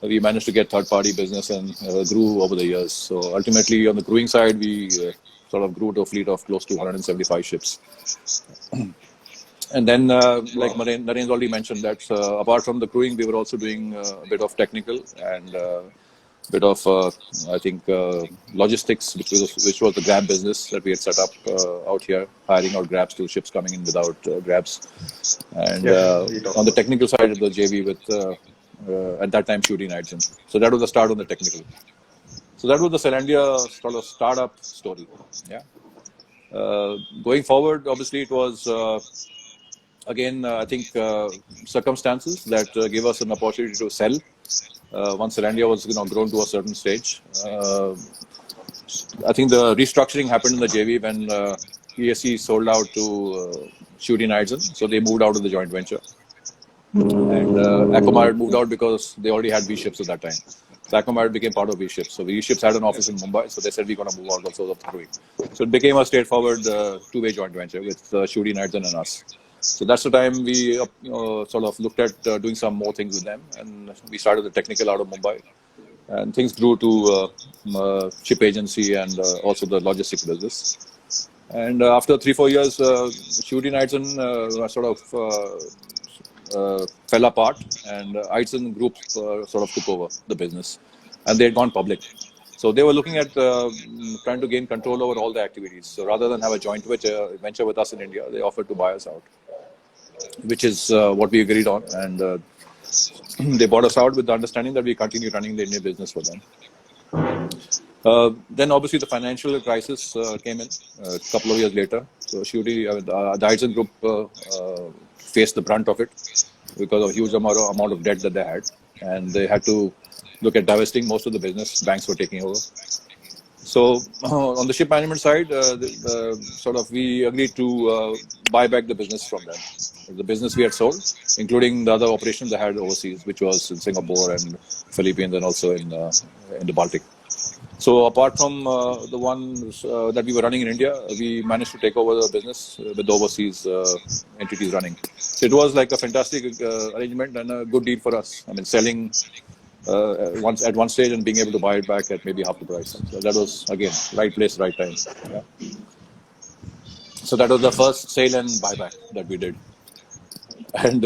we managed to get third-party business and grew over the years. So ultimately, on the crewing side, we sort of grew to a fleet of close to 175 ships. And then, like Naren's already mentioned, that apart from the crewing, we were also doing a bit of technical and bit of, I think, logistics, which was the Grab business that we had set up out here, hiring out Grabs to ships coming in without Grabs. And on the technical side of the JV with, at that time, Shooting Nights. So that was the start on the technical. So that was the Zealandia sort of startup story. Yeah. Going forward, obviously, it was again, I think circumstances that gave us an opportunity to sell. Once Zealandia was grown to a certain stage, I think the restructuring happened in the JV when ESC sold out to Shooty Knightson, so they moved out of the joint venture. And Acomar moved out because they already had V-Ships at that time. So Acomar became part of V-Ships. So V-Ships had an office in Mumbai, so they said we're going to move out also of Three. So it became a straightforward two-way joint venture with Shooty Knightson and us. So that's the time we sort of looked at doing some more things with them, and we started the technical out of Mumbai. And things grew to ship agency and also the logistics business. And after 3-4 years, Shooty Knightson sort of fell apart, and Knightson Group sort of took over the business, and they had gone public. So they were looking at trying to gain control over all the activities. So rather than have a joint venture with us in India, they offered to buy us out, which is what we agreed on. And they bought us out with the understanding that we continue running the Indian business for them. Then obviously the financial crisis came in a couple of years later. So Shooty, the Knightson Group faced the brunt of it because of a huge amount of debt that they had, and they had to look at divesting most of the business. Banks were taking over. So on the ship management side, we agreed to buy back the business from them. The business we had sold, including the other operations they had overseas, which was in Singapore and Philippines and also in the Baltic. So apart from the ones that we were running in India, we managed to take over the business with the overseas entities running. So it was like a fantastic arrangement and a good deal for us. I mean, selling at one stage and being able to buy it back at maybe half the price. So that was, again, right place, right time. Yeah. So that was the first sale and buyback that we did. And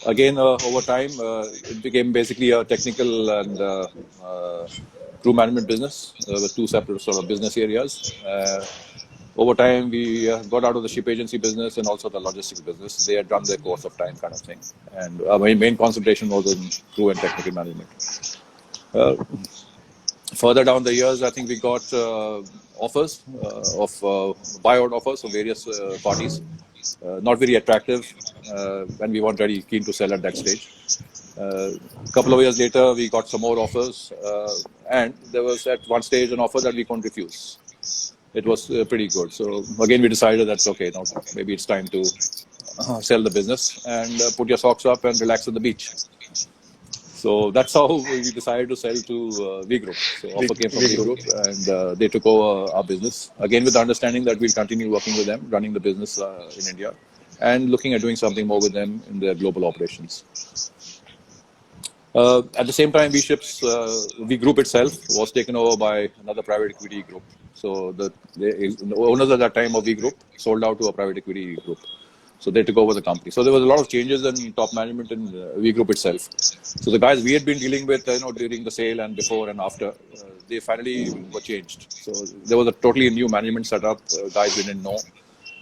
again, over time, it became basically a technical and crew management business with two separate sort of business areas. Over time, we got out of the ship agency business and also the logistics business. They had done their course of time kind of thing. And our main concentration was in crew and technical management. Further down the years, I think we got offers of buyout offers from various parties. Not very attractive, and we weren't very keen to sell at that stage. A couple of years later, we got some more offers, and there was at one stage an offer that we couldn't refuse. It was pretty good. So again, we decided that's okay. Now maybe it's time to sell the business and put your socks up and relax on the beach. So that's how we decided to sell to V Group. So offer came from V Group, and they took over our business. Again, with the understanding that we'll continue working with them, running the business in India, and looking at doing something more with them in their global operations. At the same time, V Group itself was taken over by another private equity group. So the owners at that time of V Group sold out to a private equity group. So they took over the company. So there was a lot of changes in top management in V Group itself. So the guys we had been dealing with, during the sale and before and after, they finally were changed. So there was a totally new management setup. Guys we didn't know.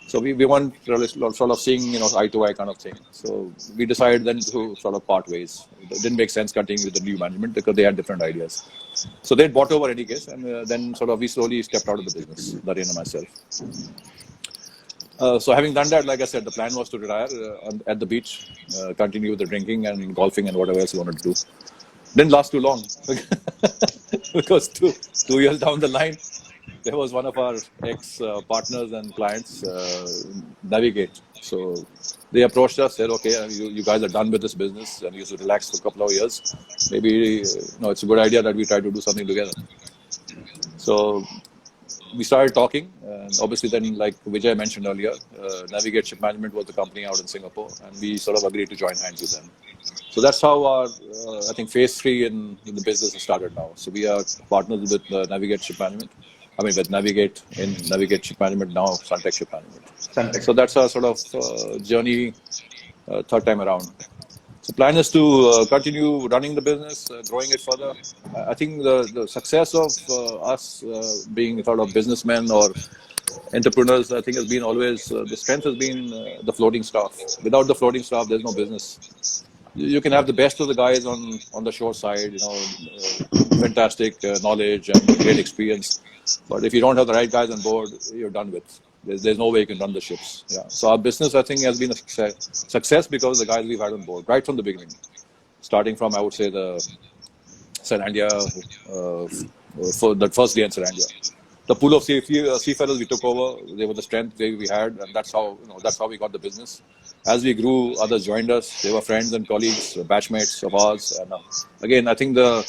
So we weren't really sort of seeing, eye to eye kind of thing. So we decided then to sort of part ways. It didn't make sense continuing with the new management because they had different ideas. So they bought over any case, and then sort of we slowly stepped out of the business, Darren and myself. So having done that, like I said, the plan was to retire at the beach, continue with the drinking and golfing and whatever else you wanted to do. Didn't last too long because two years down the line, there was one of our ex-partners and clients, Navigate. So they approached us, said, okay, you guys are done with this business and you should relax for a couple of years. Maybe it's a good idea that we try to do something together. So we started talking, and obviously then, like Vijay mentioned earlier, Navigate Ship Management was the company out in Singapore, and we sort of agreed to join hands with them. So that's how our, I think, phase 3 in the business has started now. So we are partners with Navigate Ship Management. I mean, with Navigate in Navigate Ship Management, now Suntec Ship Management. Suntec. So that's our sort of journey third time around. So plan is to continue running the business, growing it further. I think the success of us being sort of businessmen or entrepreneurs, I think has been always, the strength has been the floating staff. Without the floating staff, there's no business. you can have the best of the guys on the shore side, fantastic knowledge and great experience. But if you don't have the right guys on board, you're done with. There's no way you can run the ships. Yeah. So our business, I think, has been a success because of the guys we've had on board right from the beginning, starting from, I would say, the Selandia, for the first day in Selandia. The pool of seafarers we took over, they were the strength we had, and that's how we got the business. As we grew, others joined us. They were friends and colleagues, batchmates of ours. And again, I think the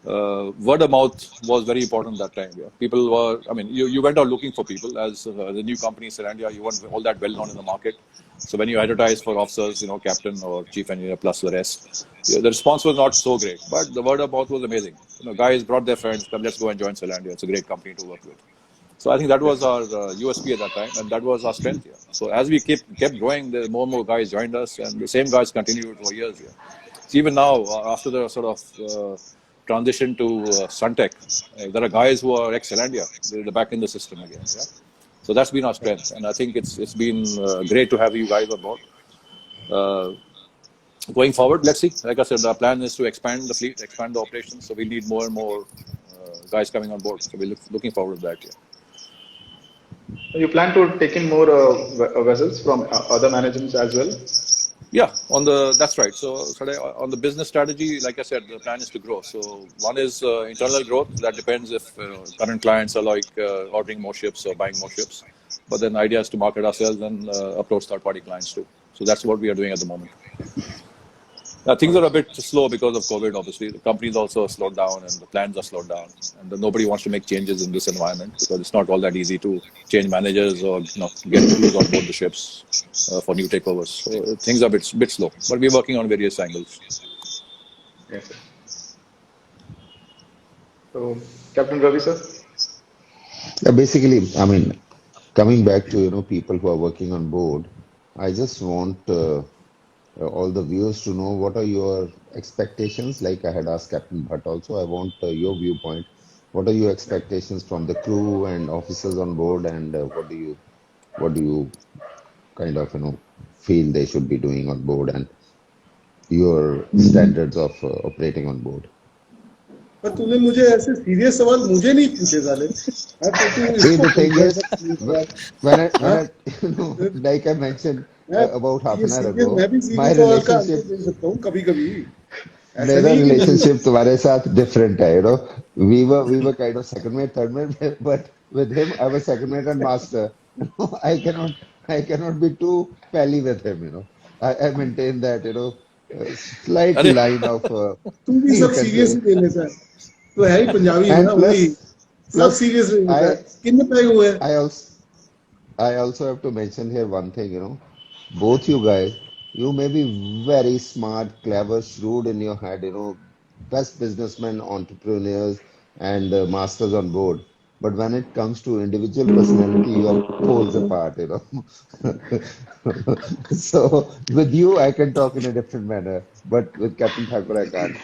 word of mouth was very important that time. Yeah. People were, you went out looking for people. As the new company, Selandia, you weren't all that well known in the market. So when you advertise for officers, captain or chief engineer plus the rest, the response was not so great. But the word of mouth was amazing. Guys brought their friends, come, let's go and join Selandia. It's a great company to work with. So I think that was our USP at that time, and that was our strength here. So as we kept growing, more and more guys joined us, and the same guys continued for years here. So even now, after the sort of transition to Suntec, there are guys who are ex-Selandia. They're back in the system again. Yeah. So that's been our strength, and I think it's been great to have you guys on board. Going forward, let's see. Like I said, our plan is to expand the fleet, expand the operations. So we need more and more guys coming on board. So we're looking forward to that. Yeah. You plan to take in more vessels from other managements as well? Yeah, that's right. So on the business strategy, like I said, the plan is to grow. So one is internal growth. That depends if current clients are like ordering more ships or buying more ships. But then the idea is to market ourselves and approach third-party clients too. So that's what we are doing at the moment. Things are a bit slow because of COVID, obviously. The companies also slowed down and the plans are slowed down. And nobody wants to make changes in this environment because it's not all that easy to change managers or get crews on board the ships for new takeovers. So things are a bit slow. But we're working on various angles. Yes, sir. So, Captain Ravi, sir? Basically, coming back to, people who are working on board, I just want all the viewers to know what are your expectations. Like I had asked Captain Bhatt also, I want your viewpoint. What are your expectations from the crew and officers on board, and what do you kind of feel they should be doing on board, and your standards of operating on board? पर तूने मुझे ऐसे serious सवाल मुझे नहीं पूछे साले. See, the thing is, when I like I mentioned about half an hour ago, my relationship तुम्हारे साथ different है, we were kind of second mate, third mate, but with him I was second mate and master. I cannot be too pally with him. I maintain that slight line of. तू भी सब serious ले लेता है. तो है ही पंजाबी है ना, वही सब सीरियस ले लेता है. कितने पैग हुए? I also have to mention here one thing. Both you guys, you may be very smart, clever, shrewd in your head, best businessmen, entrepreneurs, and masters on board. But when it comes to individual personality, you are poles apart, So with you, I can talk in a different manner, but with Captain Thakur, I can't.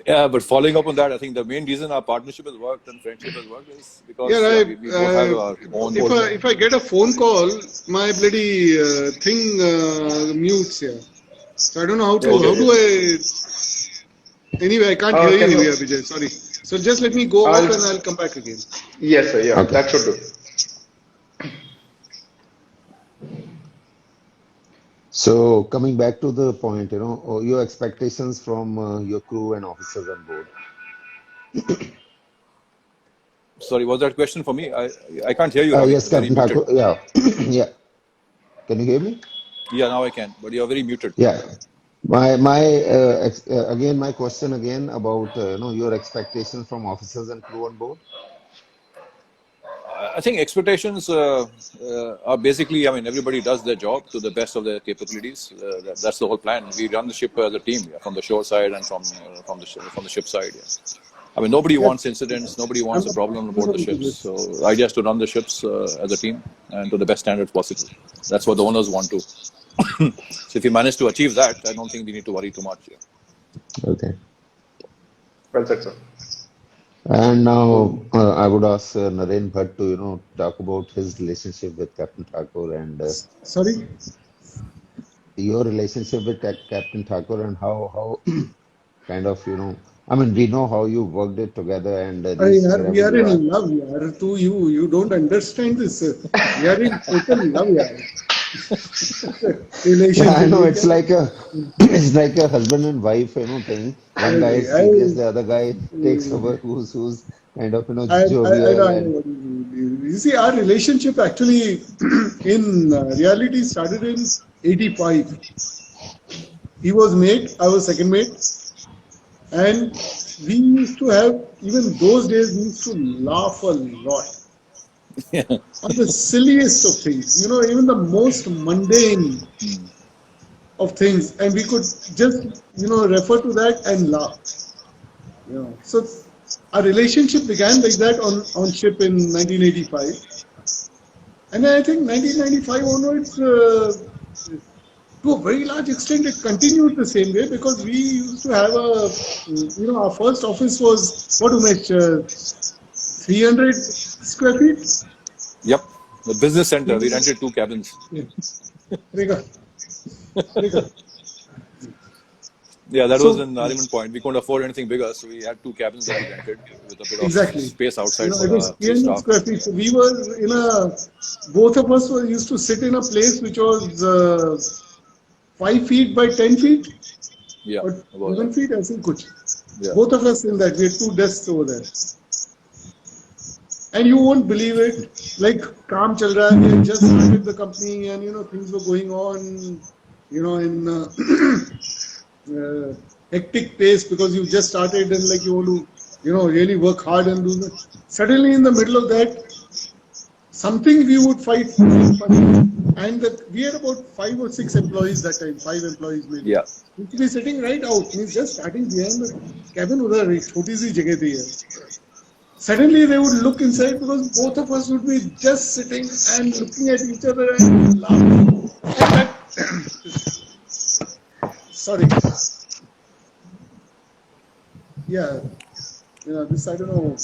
Yeah, but following up on that, I think the main reason our partnership has worked and friendship has worked is because we both have our own. If I get a phone call, my bloody thing mutes here. So I don't know how do I. Anyway, I can't hear you here, Vijay. Sorry. So just let me go off and I'll come back again. Yes, sir. Yeah, okay. That should do. So coming back to the point, your expectations from your crew and officers on board. Sorry, was that question for me? I can't hear you. Yes, Captain Thakur. Yeah, yeah. Can you hear me? Yeah, now I can. But you're very muted. Yeah. My question again about your expectations from officers and crew on board. I think expectations are basically, everybody does their job to the best of their capabilities. That's the whole plan. We run the ship as a team, from the shore side and from the ship side. Yeah. Nobody wants incidents. Nobody wants a problem aboard the ships. So the idea is to run the ships as a team and to the best standards possible. That's what the owners want to. So if we manage to achieve that, I don't think we need to worry too much. Yeah. Okay. Well said, sir. And now I would ask Naren Bhatt to talk about his relationship with Captain Thakur and. Sorry. your relationship with Captain Thakur and how kind of, I mean, we know how you worked it together and अरे reached यार, we wherever are you in are. love यार. To you don't understand this. We are in total love यार. Yeah, I Relationship know ये it's क्या? like a it's like a husband and wife, thing. One guy is serious, the other guy takes over who's kind of, I know, jovial I know and what you mean. You see, our relationship actually in reality started in 85. He was mate, I was second mate, and we used to have, even those days, we used to laugh a lot Yeah. on the silliest of things, even the most mundane of things, and we could just, refer to that and laugh. So our relationship began like that on ship in 1985. And I think 1995 onwards, to a very large extent, it continued the same way because we used to have our first office was, what, Umesh, 300 square feet? Yep. The business center. We 300? rented 2 cabins. Yeah. Rekha, Rekha. Yeah, that was So, an Nariman point. We couldn't afford anything bigger, so we had 2 cabins that we rented with a bit of exactly. space outside for It was the 300 staff. square feet. So we were both of us were used to sit in a place which was 5 feet by 10 feet Yeah, or about that. 11 feet, I think, kuch. Yeah. Both of us in that. We had 2 desks over there. And you won't believe it, like, kaam chal raha hai, we had just started the company and, things were going on, in hectic pace because you just started and like you want to, really work hard and do that. Suddenly in the middle of that, something we would find funny. And we had about 5 or 6 employees that time, 5 employees maybe. Yeah. We used to be sitting right out, means just starting behind the cabin, udhar ek choti si jagah thi hai. Suddenly they would look inside because both of us would be just sitting and looking at each other and laughing. And that, sorry, yeah, this I don't know.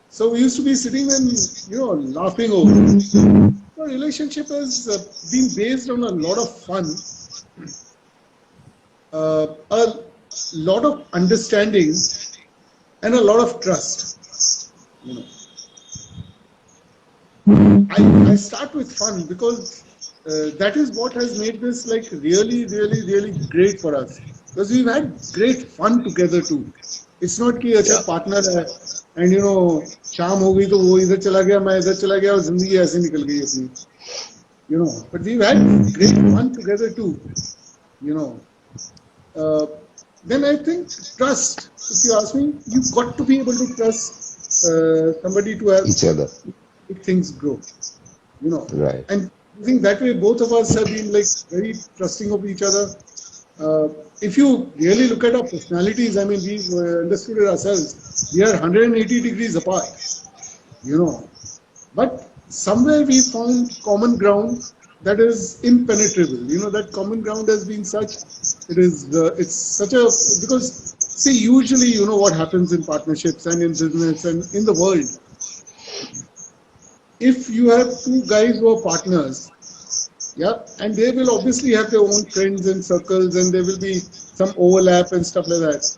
So we used to be sitting and laughing over it. The relationship has been based on a lot of fun, a lot of understanding, and a lot of trust. I start with fun because that is what has made this like really, really, really great for us. Because we've had great fun together too. It's not कि अच्छा Yeah. partner है and शाम हो गई तो वो इधर चला गया मैं इधर चला गया और जिंदगी ऐसे निकल गई अपनी. But we've had great fun together too. Then I think trust. If you ask me, you've got to be able to trust somebody to have each other. make things grow. Right. And I think that way both of us have been like very trusting of each other. If you really look at our personalities, I mean, we've understood it ourselves. We are 180 degrees apart, but somewhere we found common ground that is impenetrable. That common ground has been such. It's such a, because see, usually what happens in partnerships and in business and in the world. If you have 2 guys who are partners, yeah, and they will obviously have their own friends and circles, and there will be some overlap and stuff like that.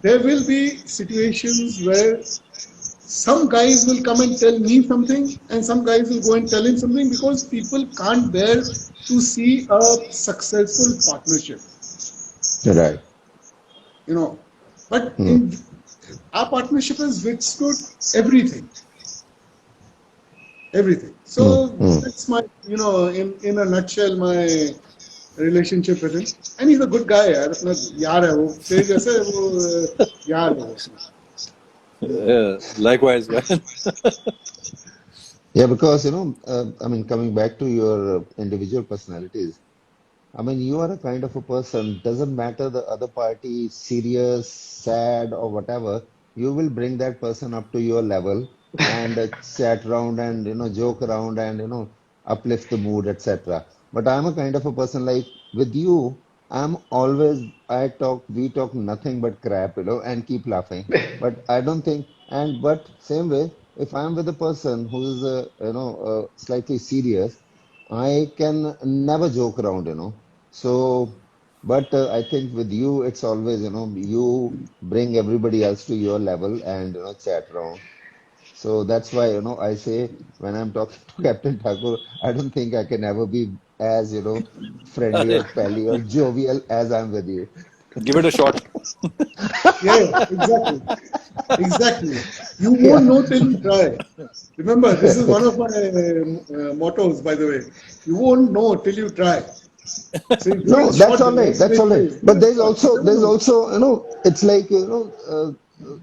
There will be situations where some guys will come and tell me something, and some guys will go and tell him something because people can't bear to see a successful partnership. Right. But our partnership has withstood everything. Everything. So that's my, in a nutshell, my relationship with him. And he's a good guy, यार. अपना यार है वो. तेरे जैसे वो यार है वो. Likewise, man. Yeah, because I mean, coming back to your individual personalities, I mean, you are a kind of a person, doesn't matter the other party, serious, sad, or whatever, you will bring that person up to your level and chat around and, joke around and, uplift the mood, etc. But I'm a kind of a person like with you, we talk nothing but crap, and keep laughing. But I don't think, but same way, if I'm with a person who is, slightly serious, I can never joke around, So, but I think with you, it's always, you bring everybody else to your level and, chat around. So that's why, I say when I'm talking to Captain Thakur, I don't think I can ever be as, friendly or pally or jovial as I'm with you. Give it a shot. Yeah, exactly. Exactly. You won't Yeah. know till you try. Remember, this is one of my mottos, by the way. You won't know till you try. So you give it No, a that's shot, all then right. whatever That's they all right. say, give But it a shot. You never there's know. also, it's like,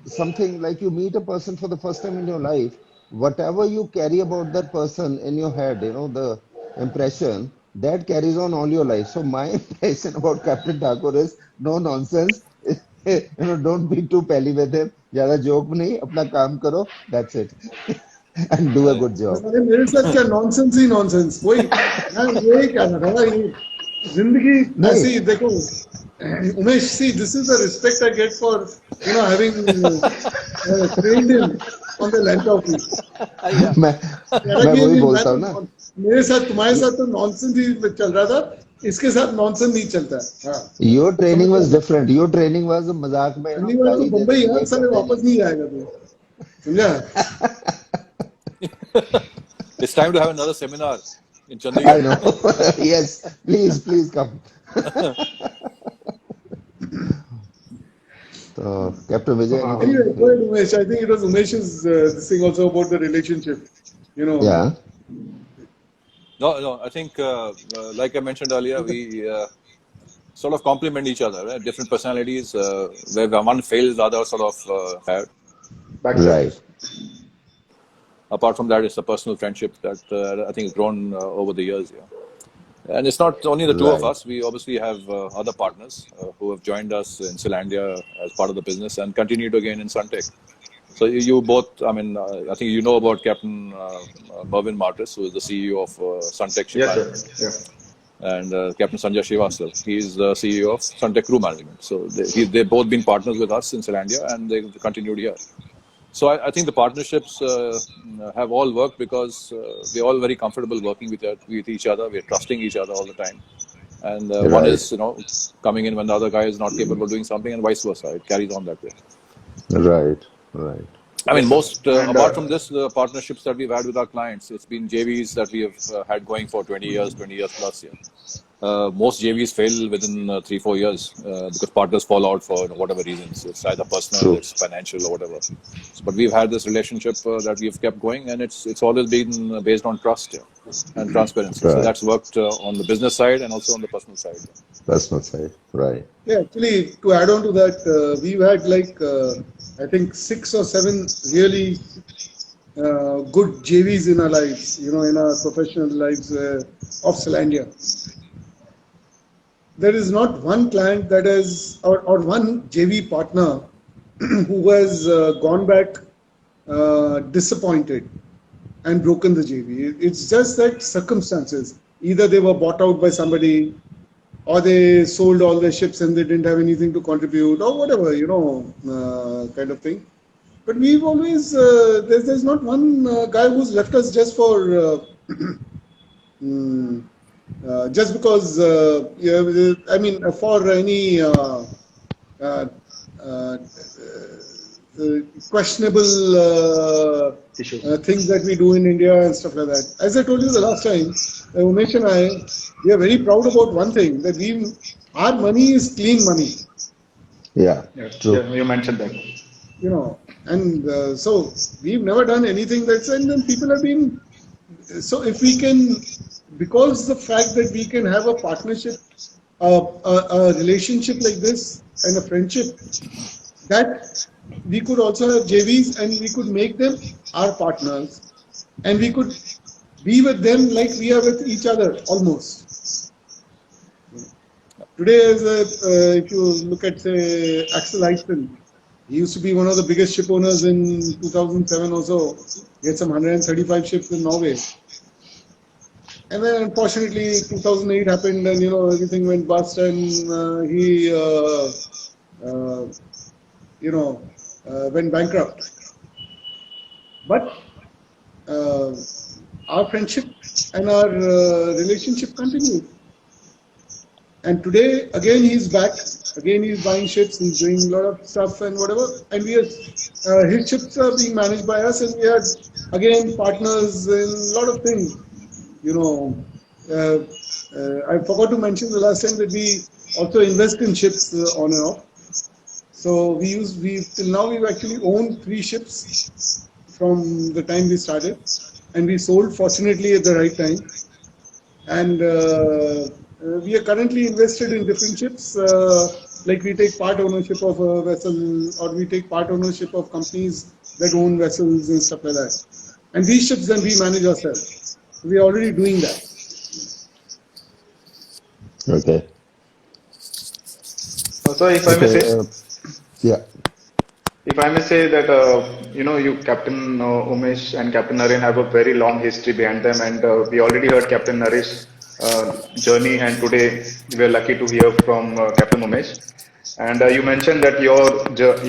something like you meet a person for the first time in your life, whatever you carry about that person in your head, the impression that carries on all your life. So my impression about Captain Thakur is no nonsense. Don't be too pally with him. Zyada joke nahi, apna kaam karo. That's it. And do a Right. good job. अरे मेरे साथ क्या nonsense ही nonsense कोई मैं यही कह रहा था ना ये जिंदगी नहीं. ऐसी देखो Umesh see this is the respect I get for having trained him on the land of peace. Yeah. मैं कह रहा मैं कि वही ये मैं बोलता हूँ तो ना. मेरे साथ तुम्हारे साथ तो नॉनसेंस ही चल रहा था इसके साथ नॉनसेंस नहीं चलता है हाँ Your तो समझ training was गया different. Your training was मजाक में अगली बार तो गाली दे बम्बई देंगे यार साले कर वापस देंगे. नहीं आएगा तू समझा It's time to have another seminar in I Chandigarh. know. Yes, please come. So, Captain Vijay, anything? anyway go ahead Umesh I think it was Umesh's this thing also about the relationship you know Yeah, No, I think, like I mentioned earlier, we sort of complement each other, right? Different personalities, where one fails, the other sort of have. Backs up. right, Apart from that, it's a personal friendship that I think has grown over the years. Yeah. And it's not only the two of right, us. We obviously have other partners who have joined us in Zealandia as part of the business and continue to again in Suntech. So you both, I mean, I think you know about Captain Mervyn Martis, who is the CEO of Suntech Yes, Shipman, sir. Yeah. and Captain Sanjay Srivastav. He is the CEO of Suntech Crew Management. So they've both been partners with us in Zealandia, and they continued here. So I think the partnerships have all worked because we're all very comfortable working with each other. We're trusting each other all the time. And one right, is, coming in when the other guy is not capable of doing something, and vice versa. It carries on that way. right, right. I mean, Yes, sir. most, And apart from this, the partnerships that we've had with our clients, it's been JVs that we have had going for 20 years plus. Yeah. Most JVs fail within 3-4 years because partners fall out for whatever reasons. It's either personal, True. it's financial, or whatever. But we've had this relationship that we've kept going, and it's always been based on trust, yeah, and transparency. So Right. that's worked on the business side and also on the personal side. Yeah. Personal side. Right. Yeah, actually, to add on to that, we've had like I think 6 or 7 really good JVs in our lives, in our professional lives of Zealandia. There is not one client that has, or one JV partner who has gone back disappointed and broken the JV. It's just that circumstances. Either they were bought out by somebody, or they sold all their ships and they didn't have anything to contribute, or whatever, kind of thing. But we've always, there's not one guy who's left us just for, just because, I mean, for any uh, uh, questionable issues. things that we do in India and stuff like that. As I told you the last time, Umesh and I, we are very proud about one thing, that our money is clean money. Yeah. Yeah, True. yeah, you mentioned that. And so we've never done anything that's, and then people have been, so if we can, because the fact that we can have a partnership, a relationship like this and a friendship, that we could also have JVs and we could make them our partners and we could be with them like we are with each other almost. Today, if you look at, say, Axel Eisen, he used to be one of the biggest ship owners in 2007 or so. He had some 135 ships in Norway. And then unfortunately 2008 happened and everything went bust and he went bankrupt. But our friendship and our relationship continued. And today, again, he's back. Again, he's buying ships. He's doing a lot of stuff and whatever. And his ships are being managed by us, and we are again partners in a lot of things. I forgot to mention the last time that we also invest in ships on and off. So till now we've actually owned 3 ships from the time we started, and we sold fortunately at the right time. And we are currently invested in different ships. Like we take part ownership of a vessel, or we take part ownership of companies that own vessels and stuff like that. And these ships then we manage ourselves. We are already doing that. Okay. So if I may say, Yeah. if I may say that, you, Captain Umesh and Captain Naren have a very long history behind them, and we already heard Captain Naresh's journey, and today we are lucky to hear from Captain Umesh. And you mentioned that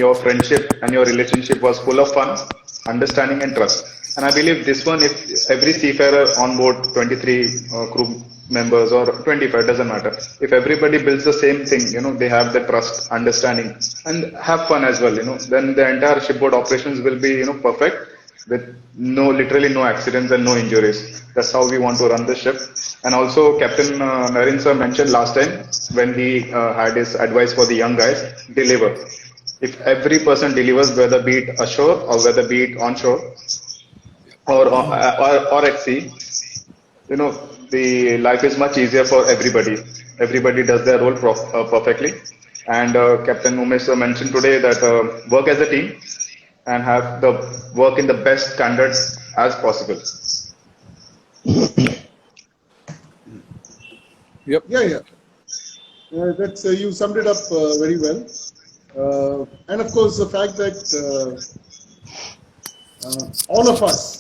your friendship and your relationship was full of fun, understanding, and trust. And I believe this one, if every seafarer on board 23 crew members or 25, doesn't matter. If everybody builds the same thing, they have the trust, understanding, and have fun as well, then the entire shipboard operations will be, perfect, with literally no accidents and no injuries. That's how we want to run the ship. And also, Captain Naren sir mentioned last time when he had his advice for the young guys, deliver. If every person delivers, whether be it ashore or whether be it onshore or at sea, the life is much easier for everybody. Everybody does their role perfectly. And Captain Umesh mentioned today that work as a team and have the work in the best standards as possible. Yep. Yeah. That's you summed it up very well. And of course, the fact that all of us,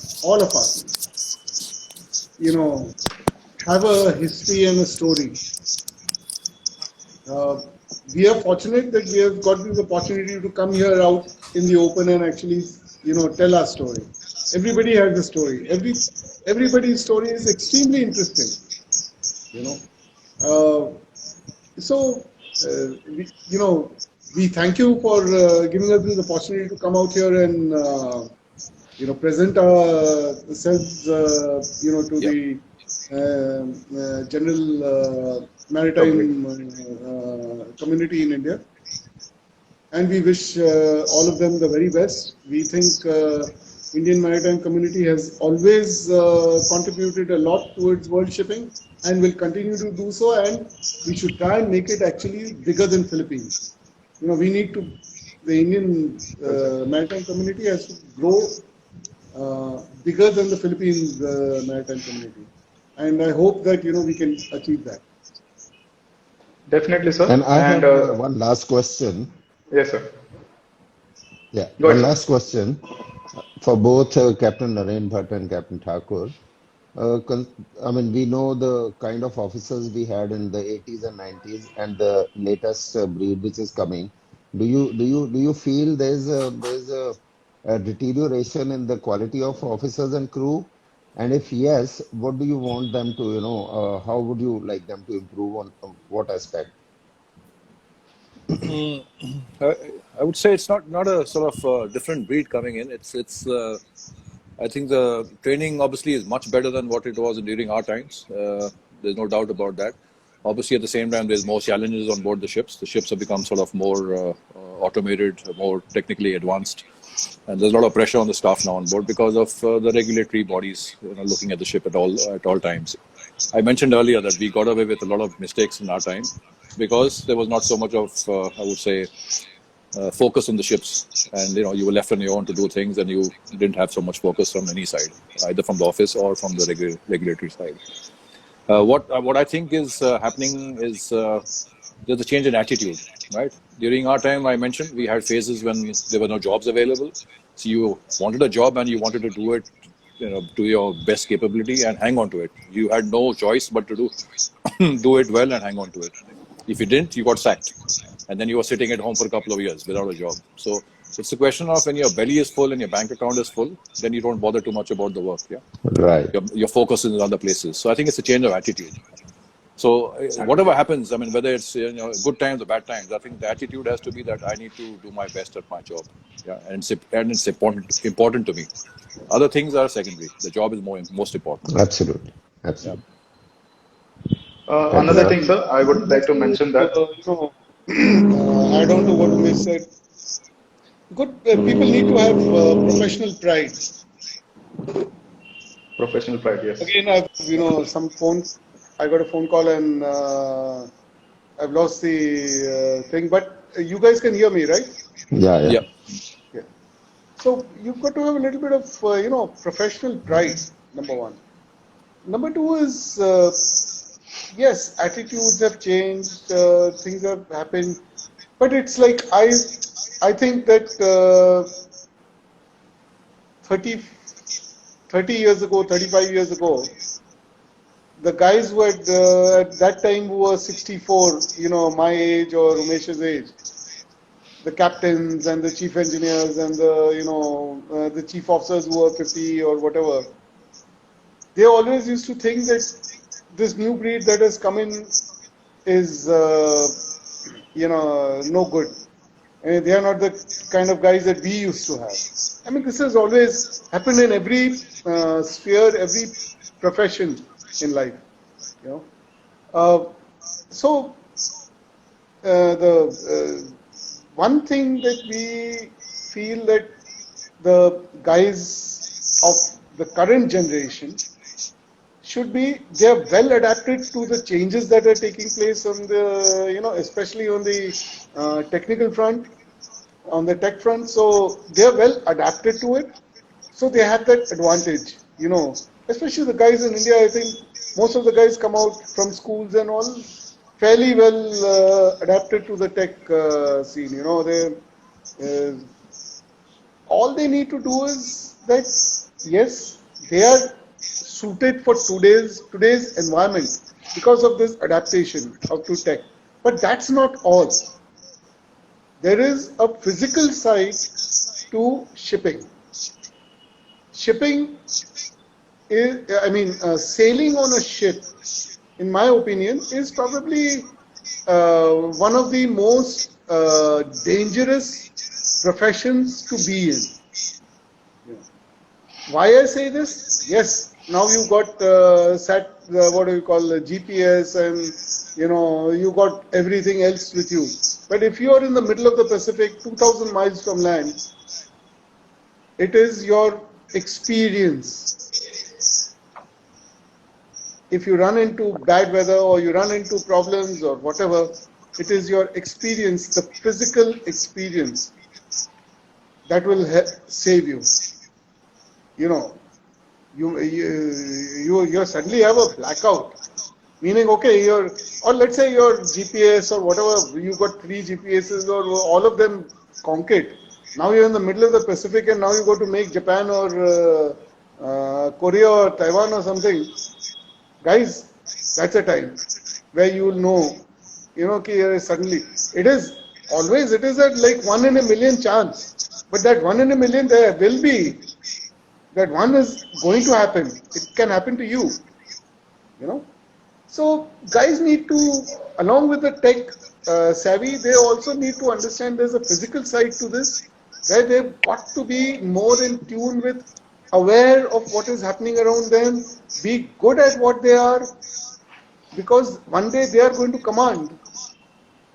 have a history and a story. We are fortunate that we have got this opportunity to come here out in the open and actually, tell our story. Everybody has a story. Everybody's story is extremely interesting. We thank you for giving us this opportunity to come out here and present ourselves, to the general maritime community in India. And we wish all of them the very best. We think Indian maritime community has always contributed a lot towards world shipping and will continue to do so, and we should try and make it actually bigger than Philippines. The Indian maritime community has to grow bigger than the Philippines maritime community. And I hope that, we can achieve that. Definitely, sir. And I have one last question. Yes, sir. Yeah, Go ahead, one last question for both Captain Naren Bhatt and Captain Thakur. We know the kind of officers we had in the 80s and 90s and the latest breed which is coming. Do you feel there's a deterioration in the quality of officers and crew? And if yes, what do you want them to, how would you like them to improve on what aspect? I would say it's not a sort of different breed coming in. I think the training obviously is much better than what it was during our times. There's no doubt about that. Obviously, at the same time, there's more challenges on board the ships. The ships have become sort of more automated, more technically advanced. And there's a lot of pressure on the staff now on board because of the regulatory bodies looking at the ship at all times. I mentioned earlier that we got away with a lot of mistakes in our time because there was not so much of, I would say, focus on the ships, and you were left on your own to do things, and you didn't have so much focus from any side, either from the office or from the regulatory side. What I think is happening is there's a change in attitude, right? During our time, I mentioned we had phases when there were no jobs available, so you wanted a job and you wanted to do it, to your best capability and hang on to it. You had no choice but to do it well and hang on to it. If you didn't, you got sacked. And then you were sitting at home for a couple of years without a job. So it's a question of when your belly is full and your bank account is full, then you don't bother too much about the work. Yeah, Right. Your focus is in other places. So I think it's a change of attitude. So whatever happens, I mean, whether it's good times or bad times, I think the attitude has to be that I need to do my best at my job. Yeah, and it's important to me. Other things are secondary. The job is most important. Absolutely. Yeah. Absolutely. Captain Another Bhatt. thing, sir, I would like to mention that. Add on to what Umesh said. Good people need to have professional pride. Professional pride, yes. Again, I've I got a phone call and I've lost the thing. But you guys can hear me, right? Yeah, yeah. Yeah. Yeah. So you've got to have a little bit of professional pride. Number one. Number two is yes, attitudes have changed, things have happened, but it's like I think that 30 years ago, 35 years ago, the guys who had at that time who were 64, my age or Umesh's age, the captains and the chief engineers and the chief officers who were 50 or whatever, they always used to think that this new breed that has come in is no good. I mean, they are not the kind of guys that we used to have. I mean, this has always happened in every sphere, every profession in life. So the one thing that we feel that the guys of the current generation should be, they are well adapted to the changes that are taking place on the, especially on the technical front, on the tech front. So they are well adapted to it. So they have that advantage, especially the guys in India. I think most of the guys come out from schools and all fairly well adapted to the tech scene. All they need to do is that, yes, they are suited for today's environment because of this adaptation to tech. But that's not all. There is a physical side to shipping. Shipping is, sailing on a ship, in my opinion, is probably one of the most dangerous professions to be in. Why I say this? Yes, now you've got GPS, and you got everything else with you. But if you are in the middle of the Pacific, 2,000 miles from land, it is your experience. If you run into bad weather or you run into problems or whatever, it is your experience, the physical experience, that will save you. You suddenly have a blackout, meaning, okay, or let's say your GPS or whatever, you got 3 GPSs or all of them conquered. Now you're in the middle of the Pacific and now you go to make Japan or Korea or Taiwan or something. Guys, that's a time where you will know, suddenly, it is at like 1 in a million chance. But that 1 in a million, there will be. That one is going to happen. It can happen to you. So guys need to, along with the tech savvy, they also need to understand there's a physical side to this, where they've got to be more in tune with, aware of what is happening around them, be good at what they are, because one day they are going to command.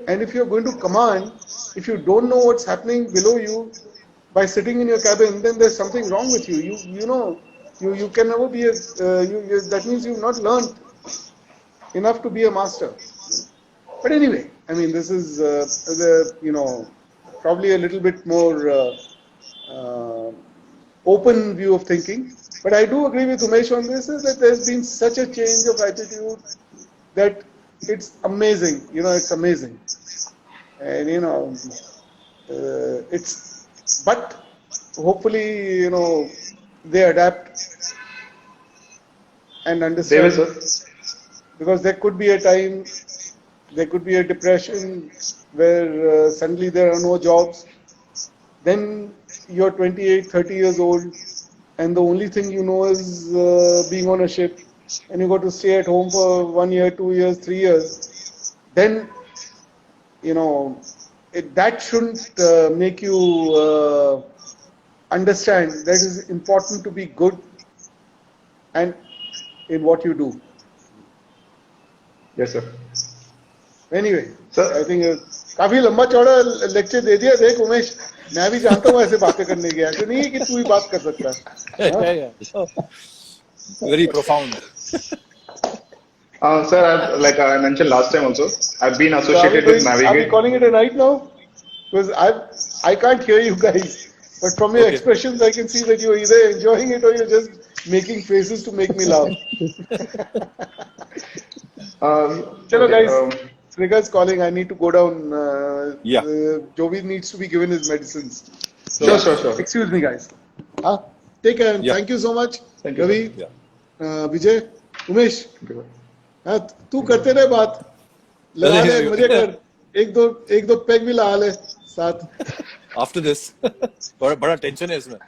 And if you're going to command, if you don't know what's happening below you by sitting in your cabin, then there's something wrong with you. You can never be that means you've not learned enough to be a master. But anyway, I mean, this is probably a little bit more open view of thinking. But I do agree with Umesh on this, is that there's been such a change of attitude that it's amazing. It's amazing. And but hopefully, they adapt and understand. They will, sir. Because there could be a time, there could be a depression where suddenly there are no jobs. Then you're 28, 30 years old, and the only thing you know is being on a ship. and you got to stay at home for 1 year, 2 years, 3 years, then that shouldn't make you understand that it is important to be good and in what you do. Yes, sir. Anyway, Sir, I think काफी लंबा चौड़ा lecture दे दिया। देख उमेश, मैं भी जानता हूँ ऐसे बातें करने की, ऐसे नहीं है कि तू ही बात कर सकता है। Yeah. Oh, very profound. sir, like I mentioned last time also, I've been So associated with are we Navigate. calling it a night now? Because I can't hear you guys, but from your Okay. expressions I can see that you're either enjoying it or you're just making faces to make me laugh. Chalo Okay, guys, Sriga's calling. I need to go down. Yeah. Jovi needs to be given his medicines. So, sure. excuse me, guys. Take care. And Yeah. thank you so much. Thank you, Ravi, Yeah. Vijay, Umesh. Okay. तू करते रहे बात, लगा ले, अरे, मजे कर, एक दो पैग भी लगा ले साथ। After this, बड़ा टेंशन है इसमें.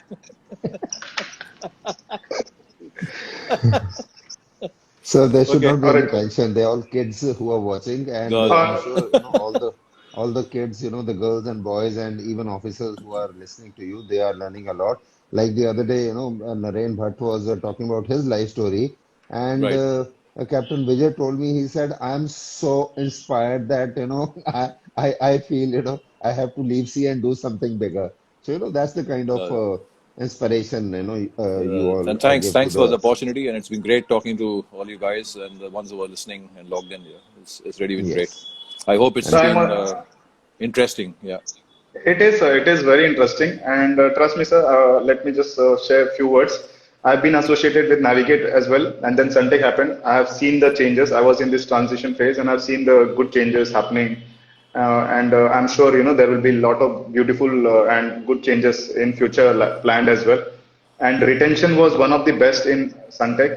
So there should Okay, not be any alright. tension. They're all kids who are watching, and No, I'm sure all the kids, the girls and boys, and even officers who are listening to you, they are learning a lot. Like the other day, Naren Bhatt was talking about his life story, and Right. Captain Vijay told me, he said, "I'm so inspired that I feel I have to leave sea and do something bigger." So that's the kind of inspiration you all And thanks give to for the the opportunity, and it's been great talking to all you guys and the ones who are listening and logged in here. It's really been great. yes. I hope it's So been I'm interesting. Yeah. It is very interesting, and trust me, sir. Let me just share a few words. I've been associated with Navigate as well, and then Suntech happened. I have seen the changes. I was in this transition phase, and I've seen the good changes happening. And I'm sure there will be a lot of beautiful and good changes in future planned as well. And retention was one of the best in Suntech,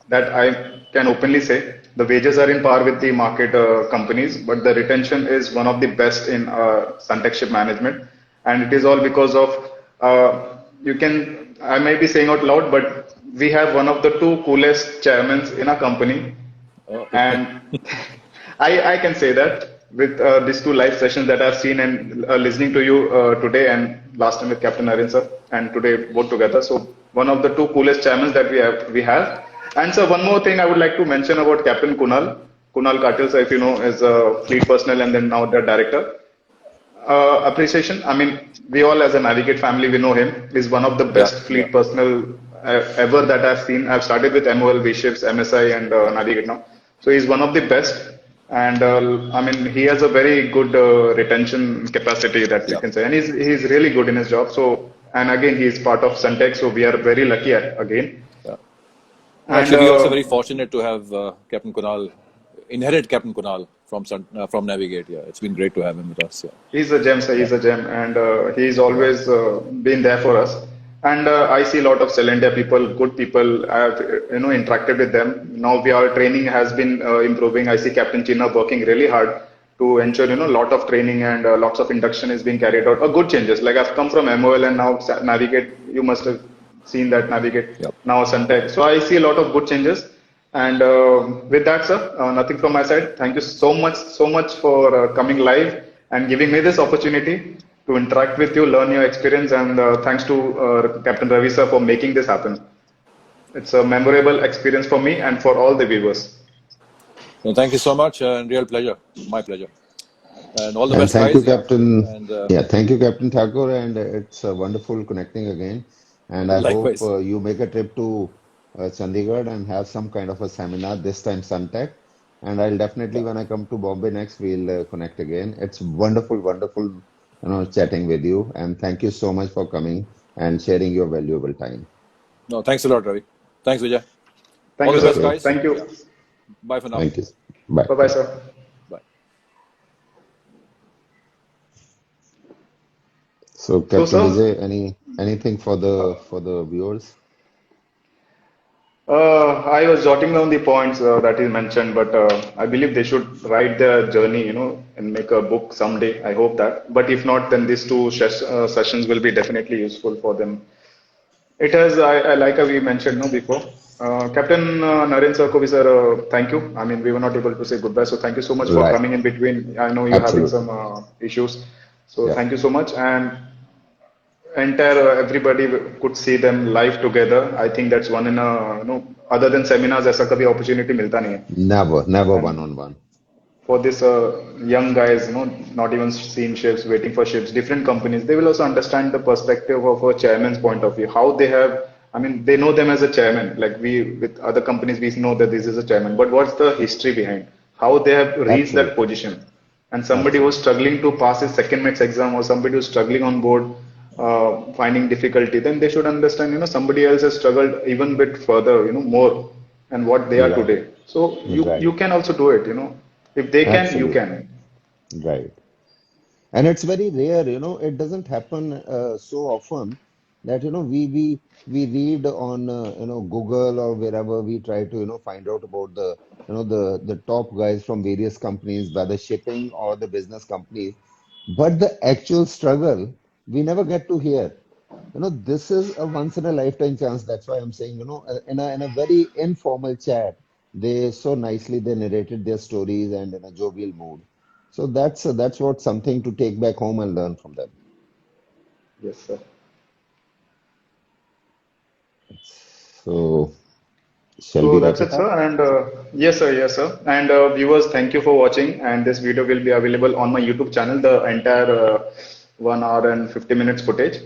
that I can openly say. The wages are in par with the market companies, but the retention is one of the best in Suntech ship management. And it is all because of, I may be saying out loud, but we have one of the two coolest chairmen in our company. And I can say that with these two live sessions that I've seen and listening to you today and last time with Captain Naren sir and today both together. So one of the two coolest chairmen that we have. And so one more thing I would like to mention about Captain Kunal Katil, sir, if you know, is a fleet personnel and then now the director. Appreciation. I mean, we all as a Navigate family, we know him. He's one of the best fleet personnel ever that I've seen. I've started with MOL, V Ships, MSI, and Navigate now. So he's one of the best. And I mean, he has a very good retention capacity that you can say. And he's really good in his job. So, and again, he's part of Suntech. So we are very lucky again. Yeah. And, Actually, we're also very fortunate to have inherit Captain Kunal from Navigate. Yeah, it's been great to have him with us. Yeah. He's a gem, sir. He's a gem, and he's always been there for us. And I see a lot of Celendia people, good people. I have interacted with them. Now our training has been improving. I see Captain China working really hard to ensure a lot of training and lots of induction is being carried out. Good changes. Like I've come from MOL and now Navigate. You must have seen that Navigate now Suntech. So I see a lot of good changes. And with that, sir, nothing from my side. Thank you so much for coming live and giving me this opportunity to interact with you, learn your experience, and thanks to Captain Ravi sir for making this happen. It's a memorable experience for me and for all the viewers. So thank you so much, and real pleasure, my pleasure, and all the And best, thank guys. you, Captain. And Thank you, Captain Thakur, and it's wonderful connecting again. And I hope likewise. you make a trip to Chandigarh and have some kind of a seminar, this time Suntech. And I'll definitely, when I come to Bombay next, we'll connect again. It's wonderful, chatting with you. And thank you so much for coming and sharing your valuable time. No, thanks a lot, Ravi. Thanks, Vijay. Thank All you, the best, sir. guys. Thank you. Yeah. Bye for now. Thank you. Bye. Bye, sir. Bye. So, Captain sir, Vijay, anything for the viewers? I was jotting down the points that you mentioned, but I believe they should write their journey, and make a book someday. I hope that. But if not, then these two sessions will be definitely useful for them. It has, I like we mentioned no before. Captain Naren sir, Kobi sir, thank you. I mean, we were not able to say goodbye, so thank you so much for Right. coming in between. I know you're having Absolutely. some issues, so Yeah. thank you so much. And entire everybody could see them live together. I think that's one in a other than seminars, ऐसा कभी opportunity मिलता नहीं है. Never one And on one. for this young guys, not even seeing ships, waiting for ships, different companies, they will also understand the perspective of a chairman's point of view. How they have, I mean, they know them as a chairman. Like we, with other companies, we know that this is a chairman. But what's the history behind? How they have reached that Absolutely. position? And somebody who's Absolutely. struggling to pass his second mates exam, or somebody who's struggling on board, finding difficulty, then they should understand, somebody else has struggled even bit further, more, and what they are Right. today. So you Right. can also do it, if they can, you Absolutely. can. Right. And it's very rare, it doesn't happen so often that, we read on, Google or wherever we try to, find out about the top guys from various companies, whether shipping or the business companies. But the actual struggle, we never get to hear. This is a once in a lifetime chance. That's why I'm saying, in a very informal chat, they so nicely they narrated their stories and in a jovial mood. So that's what something to take back home and learn from them. Yes, sir. So shall So we wrap that's it it, sir. up? And yes, sir, yes, sir. And viewers, thank you for watching. And this video will be available on my YouTube channel, the entire 1 hour and 50 minutes footage.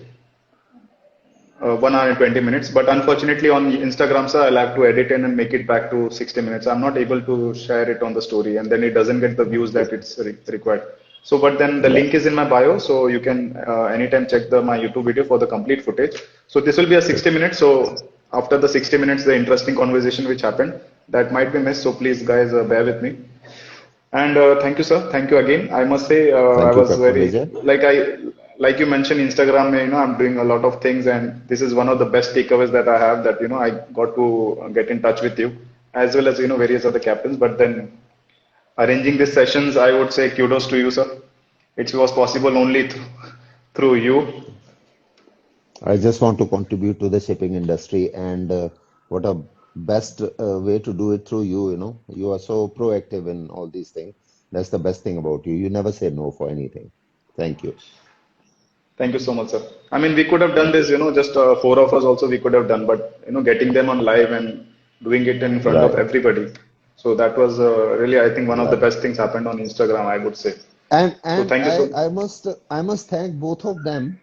1 hour and 20 minutes. But unfortunately, on Instagram, sir, I'll have to edit it and make it back to 60 minutes. I'm not able to share it on the story, and then it doesn't get the views Okay. that it's required. So, but then the Right. link is in my bio, so you can anytime check my YouTube video for the complete footage. So this will be a Good. 60 minutes. So after the 60 minutes, the interesting conversation which happened that might be missed. So please, guys, bear with me. And thank you, sir. Thank you again. I must say, I Thank you, was Captain very Vijay. like you mentioned, Instagram. I'm doing a lot of things, and this is one of the best takeaways that I have. That I got to get in touch with you, as well as various other captains. But then arranging these sessions, I would say kudos to you, sir. It was possible only through you. I just want to contribute to the shipping industry, and what a best way to do it through you. You are so proactive in all these things. That's the best thing about you. You never say no for anything. Thank you. Thank you so much, sir. I mean, we could have done Thank this, you. just four of us also we could have done, but getting them on live and doing it in front of Right. everybody. So that was really, I think, one of the Right. best things happened on Instagram, I would say. And So and thank you I so. I must I must thank both of them.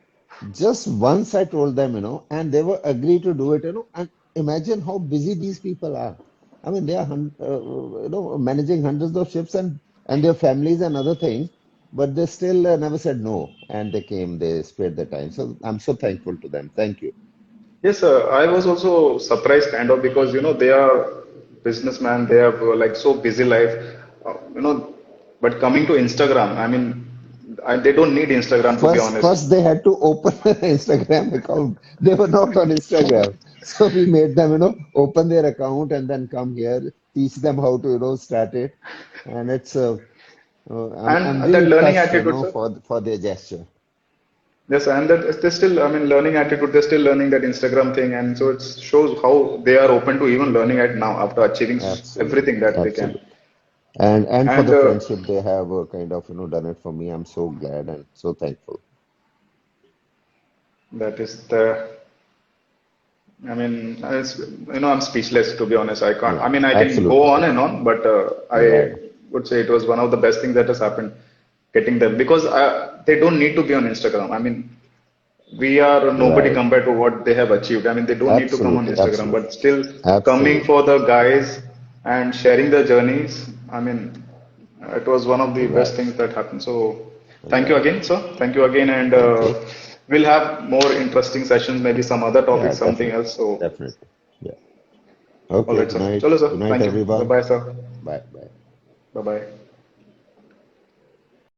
Just once I told them, and they were agree to do it, and imagine how busy these people are. I mean, they are managing hundreds of ships and their families and other things, but they still never said no, and they came, they spared the time. So I'm so thankful to them. Thank you. Yes, sir. I was also surprised kind of because they are businessmen, they have like so busy life, uh, you know. But coming to Instagram, I mean, they don't need Instagram to be honest. First they had to open an Instagram account. They were not on Instagram. So we made them, open their account and then come here, teach them how to, start it. And it's I'm And that really learning touched, attitude, sir. for their gesture. Yes, and that they're still, I mean, learning attitude, they're still learning that Instagram thing. And so it shows how they are open to even learning it now after achieving everything Absolutely, that they can. absolutely. And for And the friendship they have kind of, done it for me. I'm so glad and so thankful. that is the, I mean, I'm speechless to be honest. I can't, I Yeah, mean, I can go absolutely, on and Captain. on, but I Right. would say it was one of the best things that has happened getting them because they don't need to be on Instagram. I mean, we are nobody Right. compared to what they have achieved. I mean, they don't need to come on Absolutely, Instagram, absolutely, but still coming absolutely. for the guys and sharing their journeys. I mean, it was one of the best Right. things that happened. So, thank you Right. again, sir. Thank you again, and Thank you. we'll have more interesting sessions, maybe some other Yeah, topics, something definitely. else. So, Definitely. Yeah. all Okay. right, sir. Chalo, sir. Good night, Thank you. Bye, everyone. bye, sir. Bye. Bye. Bye, bye.